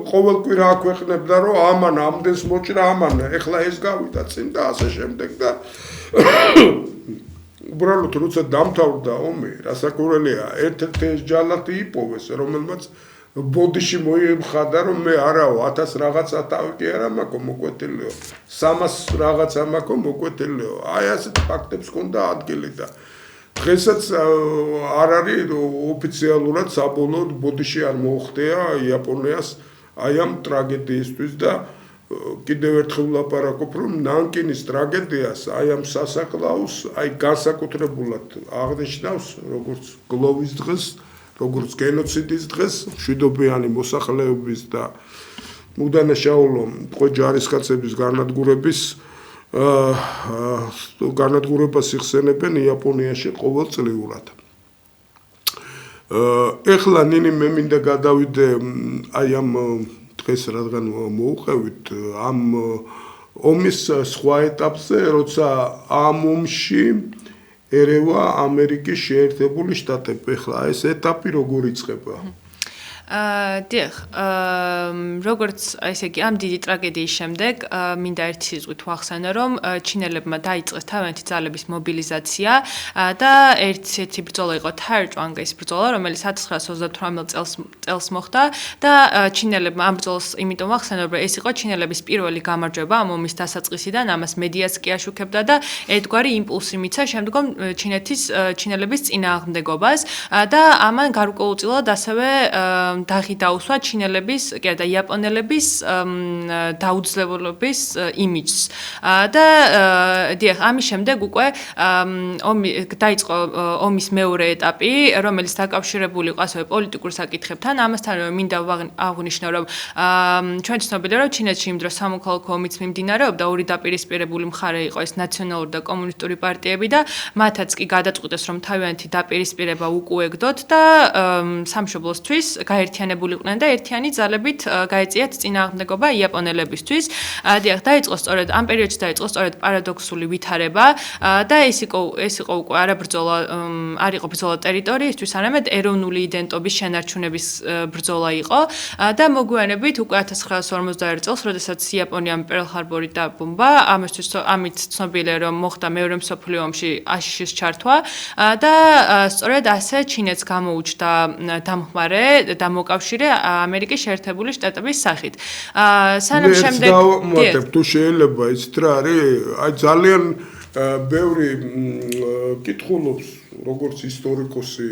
ყოველკვირა აქვეყნებდა რომ ამან ამდენს მოჭრა ამან ეხლა ეს გავიდა წინ და ასე შემდეგ და უბრალოდ როცა დამთავრდა ომი რასაკვირველია ერთ-ერთი ეს ჯალათი იპოვეს რომელმაც ბოდიში მოიმხადა რომ მე არაო 1000 რაღაცა თავი კი არა მაქვს მოკვეთილიო 300 რაღაცა მაქვს მოკვეთილიო აი ასეთ ფაქტებს ჰქონდა ადგილი და დღესაც არ არის ოფიციალურად საბოლოოდ ბოდიში არ მოხდია იაპონიას აი ამ ტრაგედიისთვის და კიდევ ერთხელ ვლაპარაკობ რომ ნანკინის ტრაგედიას აი ამ სასაკლაოს აი განსაკუთრებულად აღნიშნავს როგორც გლოვის დღეს როგორც გენოციდის დღეს მშვიდობიანი მოსახლეობის და უდანაშაულო ტყვე ჯარისკაცების განადგურებას იხსენებენ იაპონიაში ყოველწლიურად. ეხლა ნინი მე მინდა გადავიდე აი ამ დღეს რადგან მოუყევით ამ ომის სხვა ეტაპზე, როცა ამ ომში ერევა ამერიკის შეერთებული შტატები. ეხლა ეს ეტაპი როგორ იწყება? დიახ, როგორც ესე იგი ამ დიდი ტრაგედიის შემდეგ მინდა ერთი სიტყვით ვახსენო, რომ ჩინელებმა დაიწყეს თავიანთი ძალების მობილიზაცია და ერთი ბრძოლა იყო თაიჭვანგის ბრძოლა, რომელიც 1928 წელს მოხდა და ჩინელებმა ამ ბრძოლას იმიტომ ვახსენო, რომ ეს იყო ჩინელების პირველი გამარჯვება ამ ომის დასაწყისიდან, ამას მედიაც კი აშუქებდა და ერთგვარი იმპულსი მიცა შემდგომ ჩინელების წინააღმდეგობას და ამან გარკვეულწილად ასევე დაღი დაუსვა ჩინელების და იაპონელების დაუძლებელობის იმიჯს და დიახ ამის შემდეგ უკვე დაიწყო ომის მეორე ეტაპი რომელიც დაკავშირებული იყო ასევე პოლიტიკურ საკითხებთან ამასთან მინდა აღვნიშნო რომ ჩვენ ცნობილია რომ ჩინეთში იმ დროს სამოქალაქო ომიც მიმდინარეობდა ორი დაპირისპირებული მხარე იყო ეს ნაციონალური და კომუნისტური პარტიები და მათაც კი გადაწყვიტეს რომ თავიანთი დაპირისპირება უკუეგდოთ და სამშობლოსთვის გაერთიანებულიყვნენ და ერთიანი ძალებით გაეწიათ წინააღმდეგობა იაპონელებისთვის. დიახ, დაიწყო სწორედ ამ პერიოდში დაიწყო სწორედ პარადოქსული ვითარება და ეს იყო უკვე არა ბრძოლა, არ იყო ბრძოლა ტერიტორიისთვის, არამედ ეროვნული იდენტობის შენარჩუნების ბრძოლა იყო და მოგვიანებით უკვე 1941 წელს, როდესაც იაპონიამ პერლ-ჰარბორი დაბომბა, ამით ცნობილია რომ მოხდა მეორე მსოფლიო ომში აშშ-ის ჩართვა და სწორედ ასე ჩინეთს გამოუჩნდა დამხმარე და მოკავშირე ამერიკის შეერთებული შტატების სახით. სანამ შემდეგ დავუმატებ თუ შეიძლება იცით რა არის აი ძალიან ბევრი კითხულობს როგორც ისტორიკოსი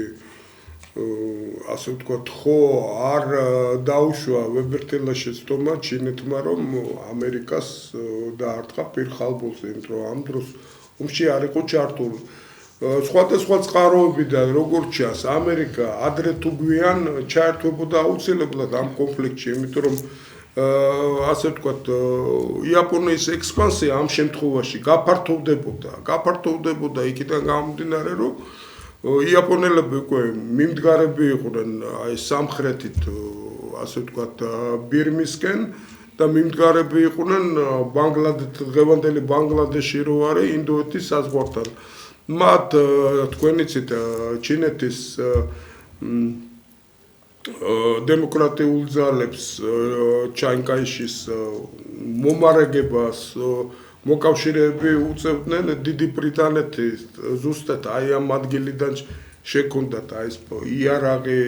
ასე ვთქვათ ხო არ დაუშვა ვებერთელაშეც თომა ჩინეთმა რომ ამერიკას დაარტყა პირხალბულზე იმიტომ ამ დროს ომში არ იყო ჩართული სხვადასხვა წყაროებიდან როგორც ჩანს ამერიკა ადრე თუ გვიან ჩაერთვებოდა აუცილებლად ამ კონფლიქტში იმიტომ რომ ასე ვთქვათ, იაპონიის ექსპანსია ამ შემთხვევაში გაფართოვდებოდა იქიდან გამომდინარე, რომ იაპონელები უკვე მიმდგარები იყვნენ აი სამხრეთით, ასე ვთქვათ, ბირმისკენ და მიმდგარები იყვნენ დღევანდელი ბანგლადეში რო არის ინდოეთის საზღვართან. მათ თქვენ იცით ჩინეთის დემოკრატიულ ძალებს ჩანკაიშის მომარაგებას მოკავშირეები უწევდნენ დიდი ბრიტანეთის ზუსტად აი ამ ადგილიდან შექონდათ აი ეს იარაღი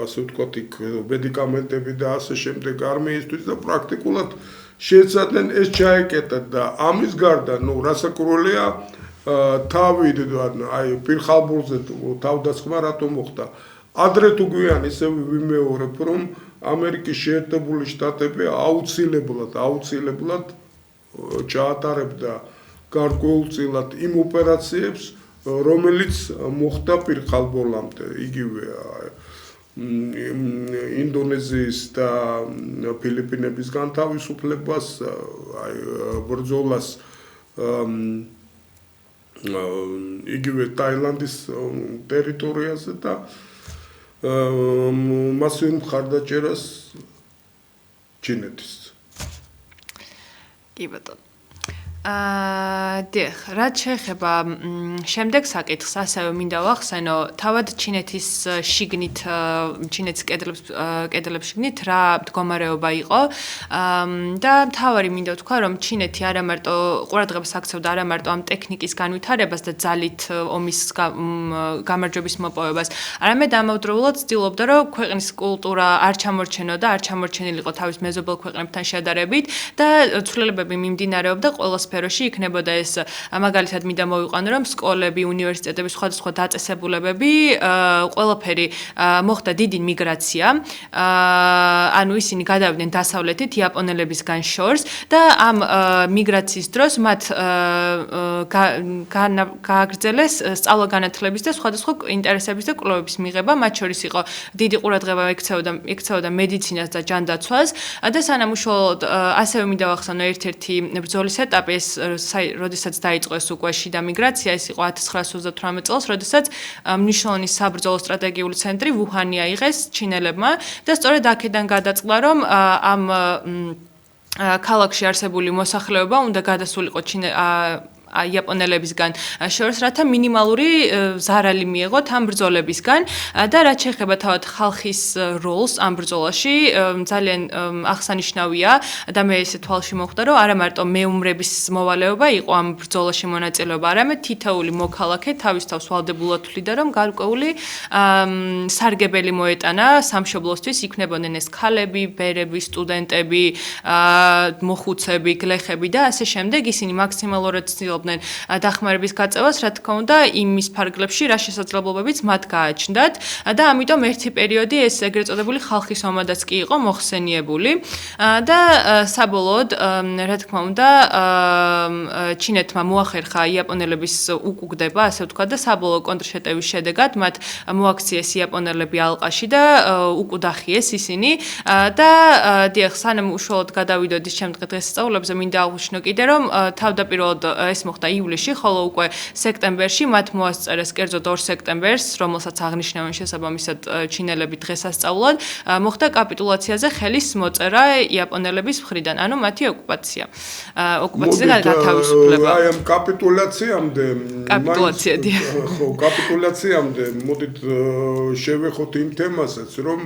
ასე ვთქვათ იქ მედიკამენტები და ასე შემდეგ არმიისთვის და პრაქტიკულად შეეცადნენ ეს ჩაეკეტათ და ამის გარდა რასაკვირველია თავი აი პირხალბურზე თავდასხმა რატომ მოხდა ადრე თუ გვიან ისე ვიმეორებ რომ ამერიკის შეერთებული შტატები აუცილებლად ჩაატარებდა გარკვეულწილად იმ ოპერაციებს რომელიც მოხდა პირხალბოლამდე იგივე ინდონეზიის და ფილიპინების განთავისუფლებას აი ბრძოლას იგივე ტაილანდის ტერიტორიაზე და მასივ მხარდაჭერას ჩინეთის. კი ბატონო. დიახ, რაც შეეხება შემდეგ საკითხს, ასევე მინდა ვახსენო, თავად ჩინეთის შიგნით, ჩინეთის კედლებს შიგნით რა მდგომარეობა იყო და მთავარი მინდა ვთქვა, რომ ჩინეთი არა მარტო ყურადღებას აქცევდა არა მარტო ამ ტექნიკის განვითარებას და ძალით ომის გამარჯვების მოპოვებას, არამედ ამავდროულად ცდილობდა, რომ ქვეყნის კულტურა არ ჩამორჩენოდა, არ ჩამორჩენილიყო თავის მეზობელ ქვეყნებთან შედარებით და ცვლილებები მიმდინარეობდა ყველა სფეროში იქნებოდა ეს მაგალითად მინდა მოვიყვანო რომ სკოლები, უნივერსიტეტები, სხვადასხვა დაწესებულებები ყველაფერი მოხდა დიდი მიგრაცია. ანუ ისინი გადავიდნენ დასავლეთით იაპონელებისგან შორს და ამ მიგრაციის დროს მათ გააგრძელეს სწავლა-განათლების და სხვადასხვა ინტერესების და კვლევების მიღება, მათ შორის იყო დიდი ყურადღება ექცეოდა მედიცინას და ჯანდაცვას და სანამ უშუალოდ ასევე მინდა ვახსენო ერთ-ერთი ბრძოლის ეტაპი როდესაც დაიწყო ეს უკვე შიდა მიგრაცია, ეს იყო 1928 წელს, როდესაც მნიშვნელოვანი საბრძოლო სტრატეგიული ცენტრი ვუჰანი აიღეს ჩინელებმა და სწორედ აქედან გადაწყდა, რომ ამ ქალაქში არსებული მოსახლეობა უნდა გადასულიყო იაპონელებისგან შორს, რათა მინიმალური ზარალი მიეღოთ ამ ბრძოლებისგან და რაც შეეხება თავად ხალხის როლს ამ ბრძოლაში, ძალიან აღსანიშნავია და მე ესე თვალში მოხვდა, რომ არა მარტო მეუმრების მოვალეობა იყო ამ ბრძოლაში მონაწილეობა, არამედ თითოეული მოქალაქე თავის თავს ვალდებულად თვლიდა, რომ გარკვეული სარგებელი მოეტანა სამშობლოსთვის, იქნებოდნენ ეს ქალები, ბერები, სტუდენტები, მოხუცები, გლეხები და ასე შემდეგ, ისინი მაქსიმალურად ცდილობდნენ დახმარების გაწევას, რა თქმა უნდა, იმის ფარგლებში, რა შესაძლებლობებიც მათ გააჩნდათ და ამიტომ ერთი პერიოდი ეს ეგრეთ წოდებული ხალხის ომადაც კი იყო მოხსენიებული და საბოლოოდ, რა თქმა უნდა, ჩინეთმა მოახერხა იაპონელების უკუგდება, ასე ვთქვათ და საბოლოო კონტრშეტევის შედეგად მათ მოაქციეს იაპონელები ალყაში და უკუდახიეს ისინი და დიახ, სანამ უშუალოდ გადავიდოდი შემდგომ დღესასწაულებზე, მინდა აღვნიშნო კიდე, რომ თავდაპირველად ეს მოხდა ივლისში, ხოლო უკვე სექტემბერში მათ მოასწარეს კერძოდ 2 სექტემბერს, რომელსაც აღნიშნავენ შესაბამისად ჩინელები დღესასწაულად, მოხდა კაპიტულაციაზე ხელის მოწერა იაპონელების მხრიდან, ანუ მათი ოკუპაცია. ოკუპაციაზე გათავისუფლება. აი ამ კაპიტულაციამდე ხო, კაპიტულაციამდე მოდით შევეხოთ იმ თემასაც, რომ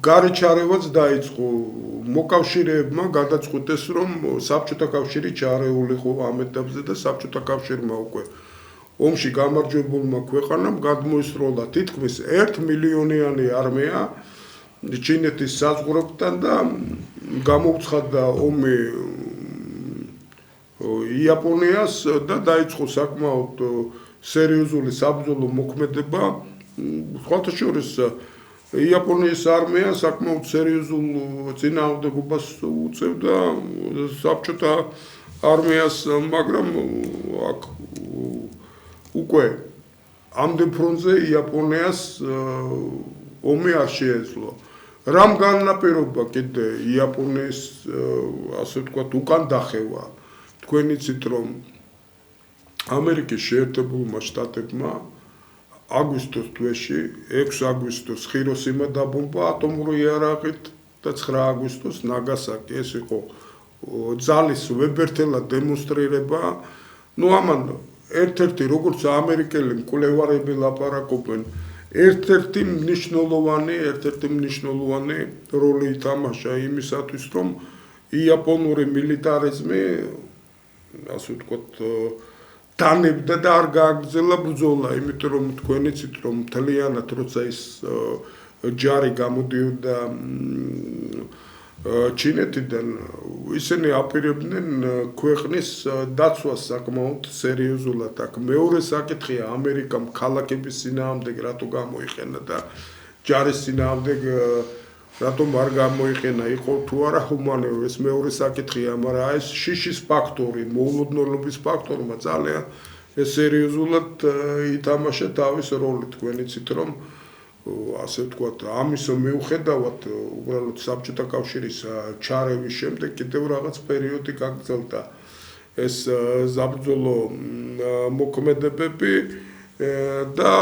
გარიჩარევაც დაიწყო მოკავშირეებმა გადაწყვიტეს რომ საბჭოთა კავშირი ჩარეულიყო ამ ეტაპზე და საბჭოთა კავშირმა უკვე ომში გამარჯვებულმა ქვეყანამ გადმოისროლა თითქმის 1 მილიონიანი არმია ჩინეთის საზღვრებთან და გამოუცხადა ომი იაპონიას და დაიწყო საკმაოდ სერიოზული საბრძოლო მოქმედება სხვათა შორის იაპონიის არმია საკმაოდ სერიოზულ წინააღმდეგობას უწევდა საბჭოთა არმიას, მაგრამ აქ უკვე ამდენ ფრონტზე იაპონიას ომი არ შეეძლო. რამ განაპირობა კიდე იაპონიის ასე ვთქვათ უკან დახევა. თქვენ იცით რომ ამერიკის შეერთებულმა შტატებმა აგვისტოს თვეში 6 აგვისტოს ხიროსიმა დაბომბა ატომური იარაღით და 9 აგვისტოს ნაგასაკი. ეს იყო ძალის ვებერთელა დემონსტრირება. ამან ერთ-ერთი როგორც ამერიკელი მკვლევარები ლაპარაკობენ, ერთ-ერთი მნიშვნელოვანი როლი ითამაშა იმისათვის, რომ იაპონური მილიტარიზმი, ასე ვთქვათ, დანებდა და არ გააგრძელა ბრძოლა, იმიტომ რომ თქვენ იცით, რომ მთლიანად როცა ის ჯარი გამოდიოდა ჩინეთიდან, ისინი აპირებდნენ ქვეყნის დაცვას საკმაოდ სერიოზულად. აქ მეორე საკითხია ამერიკამ ქალაქების წინააღმდეგ რატო გამოიყენა და ჯარის წინააღმდეგ რატომ არ გამოიყენა, იყო თუ არა ჰუმანური, ეს მეორე საკითხია, მაგრამ ეს შიშის ფაქტორი, მოულოდნელობის ფაქტორმა ძალიან სერიოზულად ითამაშა თავის როლი. თქვენ იცით, რომ ასე ვთქვათ, ამის მიუხედავად, უბრალოდ საბჭოთა კავშირის ჩარევის შემდეგ კიდევ რაღაც პერიოდი გაგრძელდა ეს საბრძოლო მოქმედებები და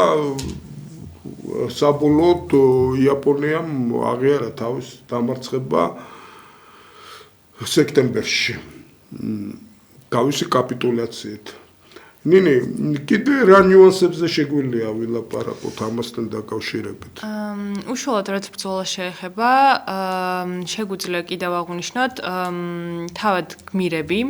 საბოლოოდ იაპონიამ აღიარა თავის დამარცხება სექტემბერში თავისი კაპიტულაციით. ნინი, კიდე რა ნიუანსებზე შეგვიძლია ვილაპარაკოთ ამასთან დაკავშირებით? უშუალოდ რაც ბრძოლა შეეხება, შეგვიძლია კიდევ აღვნიშნოთ თავად გმირები.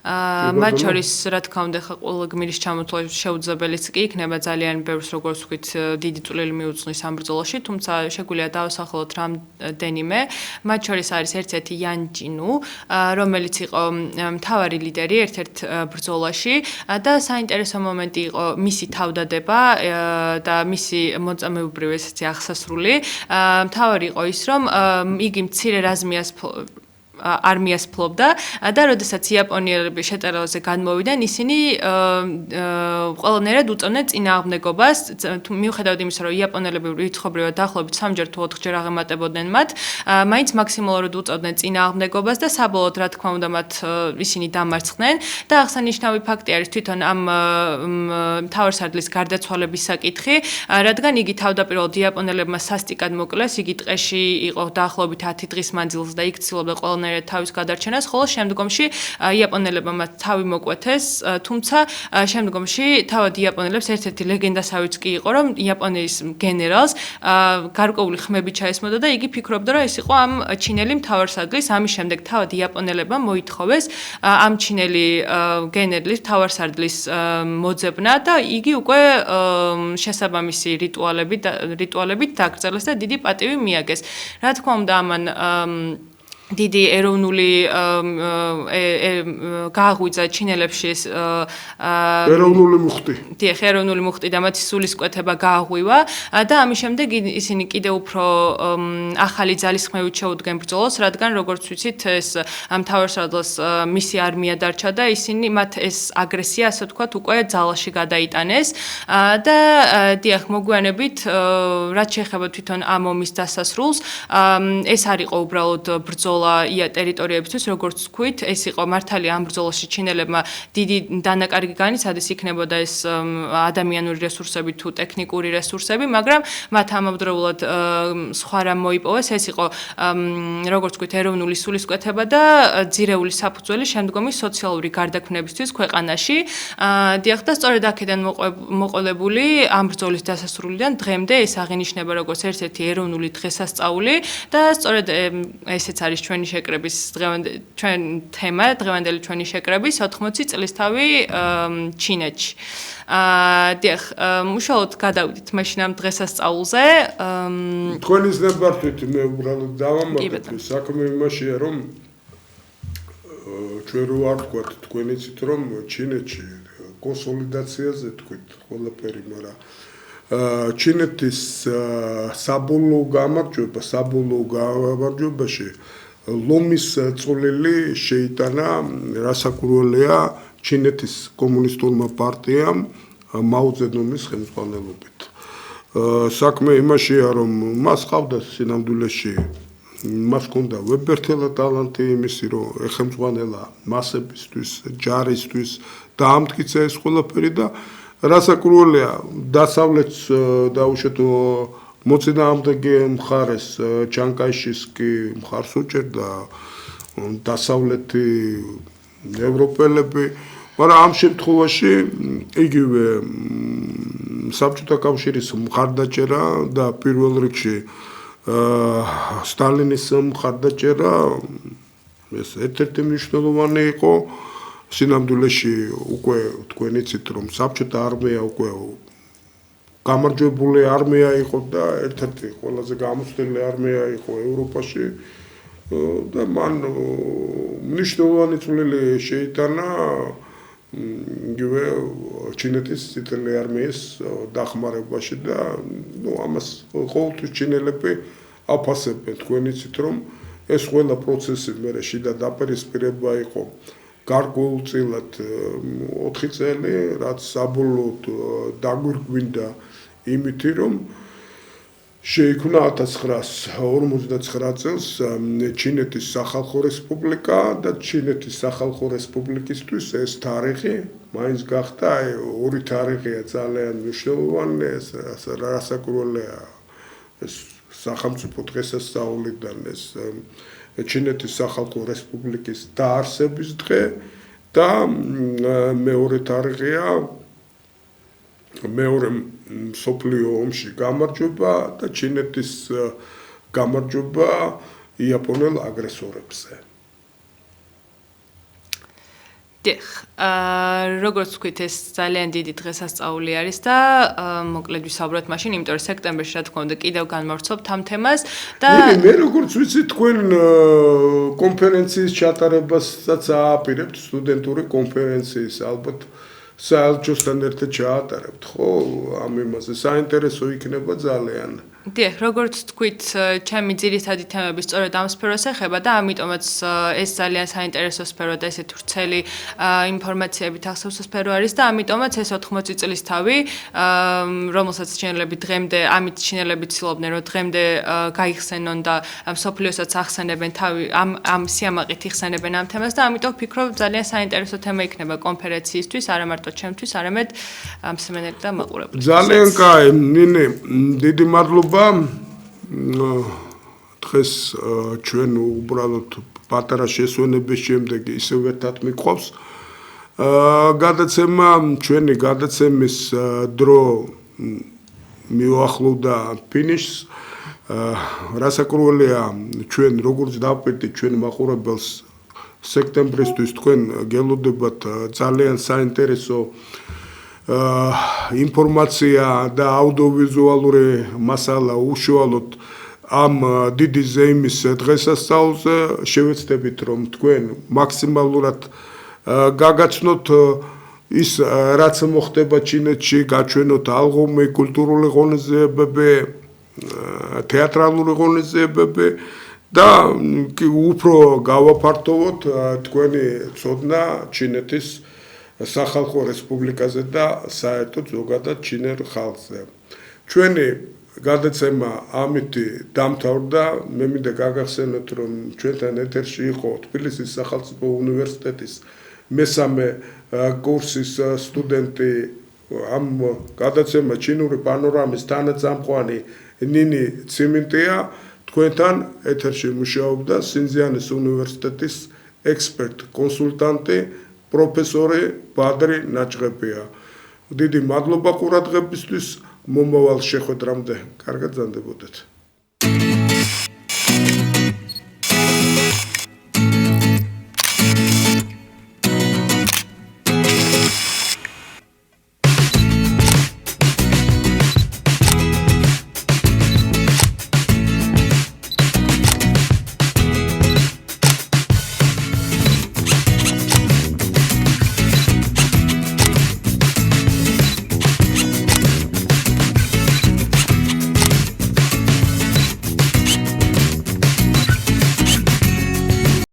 მათ შორის, რა თქმა უნდა, ყველა გმირის ჩამოთვლა შეუძლებელიც კი იქნება, ძალიან ბევრს, როგორც ვთქვით, დიდი წვლილი მიუძღვის ამ ბრძოლაში, თუმცა შეგვიძლია დავასახელოთ რამდენიმე. მათ შორის არის ერთ-ერთი იან ჯინუ, რომელიც იყო მთავარი ლიდერი ერთ-ერთ ბრძოლაში და საინტერესო მომენტი იყო მისი თავდადება და მისი მოწამეობრივი ესეთი აღსასრული. მთავარი იყო ის, რომ იგი მცირე რაზმიას არმიას ფლობდა და როდესაც იაპონიელები შეტერალზე განმოვიდნენ, ისინი ყველანაირად უწევდნენ წინააღმდეგობას, მიუხედავად იმისა, რომ იაპონელები რიცხობრივად დაახლოებით 3-ჯერ თუ 4-ჯერ აღემატებოდნენ მათ, მაინც მაქსიმალურად უწევდნენ წინააღმდეგობას და საბოლოოდ, რა თქმა უნდა, მათ ისინი დამარცხდნენ და აღსანიშნავი ფაქტი არის თვითონ ამ მთავარსარდლის გარდაცვალების საკითხი, რადგან იგი თავდაპირველად იაპონელებმა სასტიკად მოკლეს, იგი ტყეში იყო დაახლოებით 10 დღის მანძილზე და იქ ცდილობდა ყველანაირად თავის გადარჩენას, ხოლო შემდგომში იაპონელებმა მათ თავი მოკვეთეს, თუმცა შემდგომში თავად იაპონელებს ერთ-ერთი ლეგენდასავიც კი იყო, რომ იაპონიის გენერალს გარკვეული ხმები ჩაესმოდა და იგი ფიქრობდა, რომ ეს იყო ამ ჩინელი მთავარსარდლის, ამის შემდეგ თავად იაპონელებმა მოითხოვეს ამ ჩინელი გენერლის მთავარსარდლის მოძებნა და იგი უკვე შესაბამისი რიტუალებით დაკრძალეს და დიდი პატივი მიაგეს. რა თქმა უნდა, ამან დიდი ეროვნული გააღვიძა ჩინელებში ეს ეროვნული მუხტი. დიახ, ეროვნული მუხტი და მათი სულისკვეთება გააღვივა და ამის შემდეგ ისინი კიდევ უფრო ახალი ძალისხმევით შეუდგნენ ბრძოლას, რადგან როგორც ვიცით, ეს მთავარსარდლს მისი არმია დარჩა და ისინი მათ ეს აგრესია, ასე ვთქვათ, უკვე ძალაში გადაიტანეს და დიახ, მოგვიანებით, რაც შეეხება თვითონ ამ ომის დასასრულს, ეს არ იყო უბრალოდ ბრძოლა ტერიტორიებისთვის, როგორც ვთქვით, ეს იყო მართალია ამ ბრძოლაში ჩინელებმა დიდი დანაკარგი განიცადეს, იქნებოდა ეს ადამიანური რესურსები თუ ტექნიკური რესურსები, მაგრამ მათ ამავდროულად სხვა რამ მოიპოვეს, ეს იყო როგორც ვთქვით, ეროვნული სულისკვეთება და ძირეული საფუძველი შემდგომი სოციალური გარდაქმნებისთვის ქვეყანაში. დიახ, და სწორედ აქედან მოყოლებული ამ ბრძოლის დასასრულიდან დღემდე ეს აღინიშნება როგორც ერთ-ერთი ეროვნული დღესასწაული და სწორედ ესეც არის ჩვენი შეკრების ჩვენ თემა, დღევანდელი ჩვენი შეკრების 80 წლისთავი ჩინეთში. დიახ, უშუალოდ გადავიდით მაშინ ამ დღესასწაულზე. თქვენის ნებართვით მე უბრალოდ დავამატებ, საქმე იმაშია, რომ ჩვენ რო არ ვთქვათ, თქვენ იცით, რომ ჩინეთში კონსოლიდაციაზე თქვით ყველაფერი, მაგრამ ჩინეთის საბოლოო გამარჯვებაში ლომის წვლილი შეიტანა რასაკვირველია ჩინეთის კომუნისტურმა პარტიამ მაო ძედუნგის ხელმძღვანელობით. საქმე იმაშია, რომ მას ყავდა სინამდვილეში მას ჰქონდა ვებერთელა ტალანტი იმისი, რომ ეხემძღვანელა მასებისთვის, ჯარისთვის დაამტკიცა ეს ყველაფერი და რასაკურველია დასავლეთს დაუშვათ მოწინააღმდეგე მხარეს ჩანკაიშის კი მხარს უჭერდა დასავლეთი ევროპელები, მაგრამ ამ შემთხვევაში იგივე საბჭოთა კავშირის მხარდაჭერა და პირველ რიგში სტალინის მხარდაჭერა ეს ერთ-ერთი მნიშვნელოვანი იყო სინამდვილეში უკვე თქვენ იცით რომ საბჭოთა არმია უკვე გამარჯვებული არმია იყო და ერთ-ერთი ყველაზე გამოცდილი არმია იყო ევროპაში და მან მნიშვნელოვანი წვლილი შეიტანა იგივე ჩინეთის წითელი არმიის დახმარებაში და ამას ყოველთვის ჩინელები აფასებენ თქვენ იცით რომ ეს ყველა პროცესი მერე შიდა დაპირისპირება იყო გარკვეულწილად 4 წელი რაც საბოლოოდ დაგვირგვინდა იმითი რომ შეიქმნა 1959 წელს ჩინეთის სახალხო რესპუბლიკა და ჩინეთის სახალხო რესპუბლიკისთვის ეს თარიღი მაინც გახდა ორი თარიღია ძალიან მნიშვნელოვანი ეს რასაკურველია ეს სახელმწიფო დღესასწაულიდან ეს ჩინეთის სახალხო რესპუბლიკის დაარსების დღე და მეორე თარიღია მეორე მსოფლიო ომში გამარჯვება და ჩინეთის გამარჯვება იაპონელ აგრესორებზე. დიახ, როგორც ვთქვით, ეს ძალიან დიდი დღესასწაული არის და მოკლედ ვისაუბროთ მაშინ, იმიტომ რომ სექტემბერში რა თქმა უნდა კიდევ განმავრცობთ ამ თემას და მე როგორც ვიცი თქვენ კონფერენციის ჩატარებასაც ააპირებთ სტუდენტური კონფერენციის ალბათ საელჩოსთან ერთად ჩაატარებთ, ხო? ამ იმაზე საინტერესო იქნება ძალიან. დიახ, როგორც თქვით, ჩემი ძირითადი თემები სწორედ ამ სფეროს ეხება და ამიტომაც ეს ძალიან საინტერესო სფერო და ესეთ ვრცელი ინფორმაციებით ახსოვს სფერო არის და ამიტომაც ეს 80 წლის თავი, რომელსაც ჩინელები დღემდე, ამით ჩინელები ცდილობდნენ, რომ დღემდე გაიხსენონ და მსოფლიოსაც ახსენებენ თავი ამ სიამაყით იხსენებენ ამ თემას და ამიტომ ვფიქრობ ძალიან საინტერესო თემა იქნება კონფერენციისთვის, არა მარტო ჩემთვის, არამედ ამ სემენერთა და მაყურებლებს. ძალიან კაი, ნინი, დიდი მადლობა. დღეს ჩვენ უბრალოდ პატარა შესვენების შემდეგ ისევ ერთად მიყვავს გადაცემა ჩვენი გადაცემის დრო მიუახლოვდა ფინიშს რასაკურველია ჩვენ როგორც დავპირდით ჩვენ მაყურებელს სექტემბრისთვის თქვენ გელოდებათ ძალიან საინტერესო ინფორმაცია და აუდიოვიზუალური მასალა უშუალოდ ამ დიდი ზეიმის დღესასწაულზე შევეცდებით რომ თქვენ მაქსიმალურად გაგაცნოთ ის რაც მოხდება ჩინეთში გაჩვენოთ ალბომი კულტურული ღონისძიებები თეატრალური ღონისძიებები და უფრო გავაფართოვოთ თქვენი ცოდნა ჩინეთის სახალხო რესპუბლიკაზე და საერთოდ ზოგადად ჩინელ ხალხზე. ჩვენი გადაცემა ამით დამთავრდა, მე მინდა გაგახსენოთ, რომ ჩვენთან ეთერში იყო თბილისის სახელმწიფო უნივერსიტეტის მესამე კურსის სტუდენტი ამ გადაცემა ჩინური პანორამის თანაწამყვანი ნინი ციმინტია, თქვენთან ეთერში მუშაობდა სინძიანის უნივერსიტეტის ექსპერტ კონსულტანტი პროფესორი ბადრი ნაჭყებია. დიდი მადლობა ყურადღებისთვის, მომავალ შეხვედრამდე კარგად ზანდებოდეთ.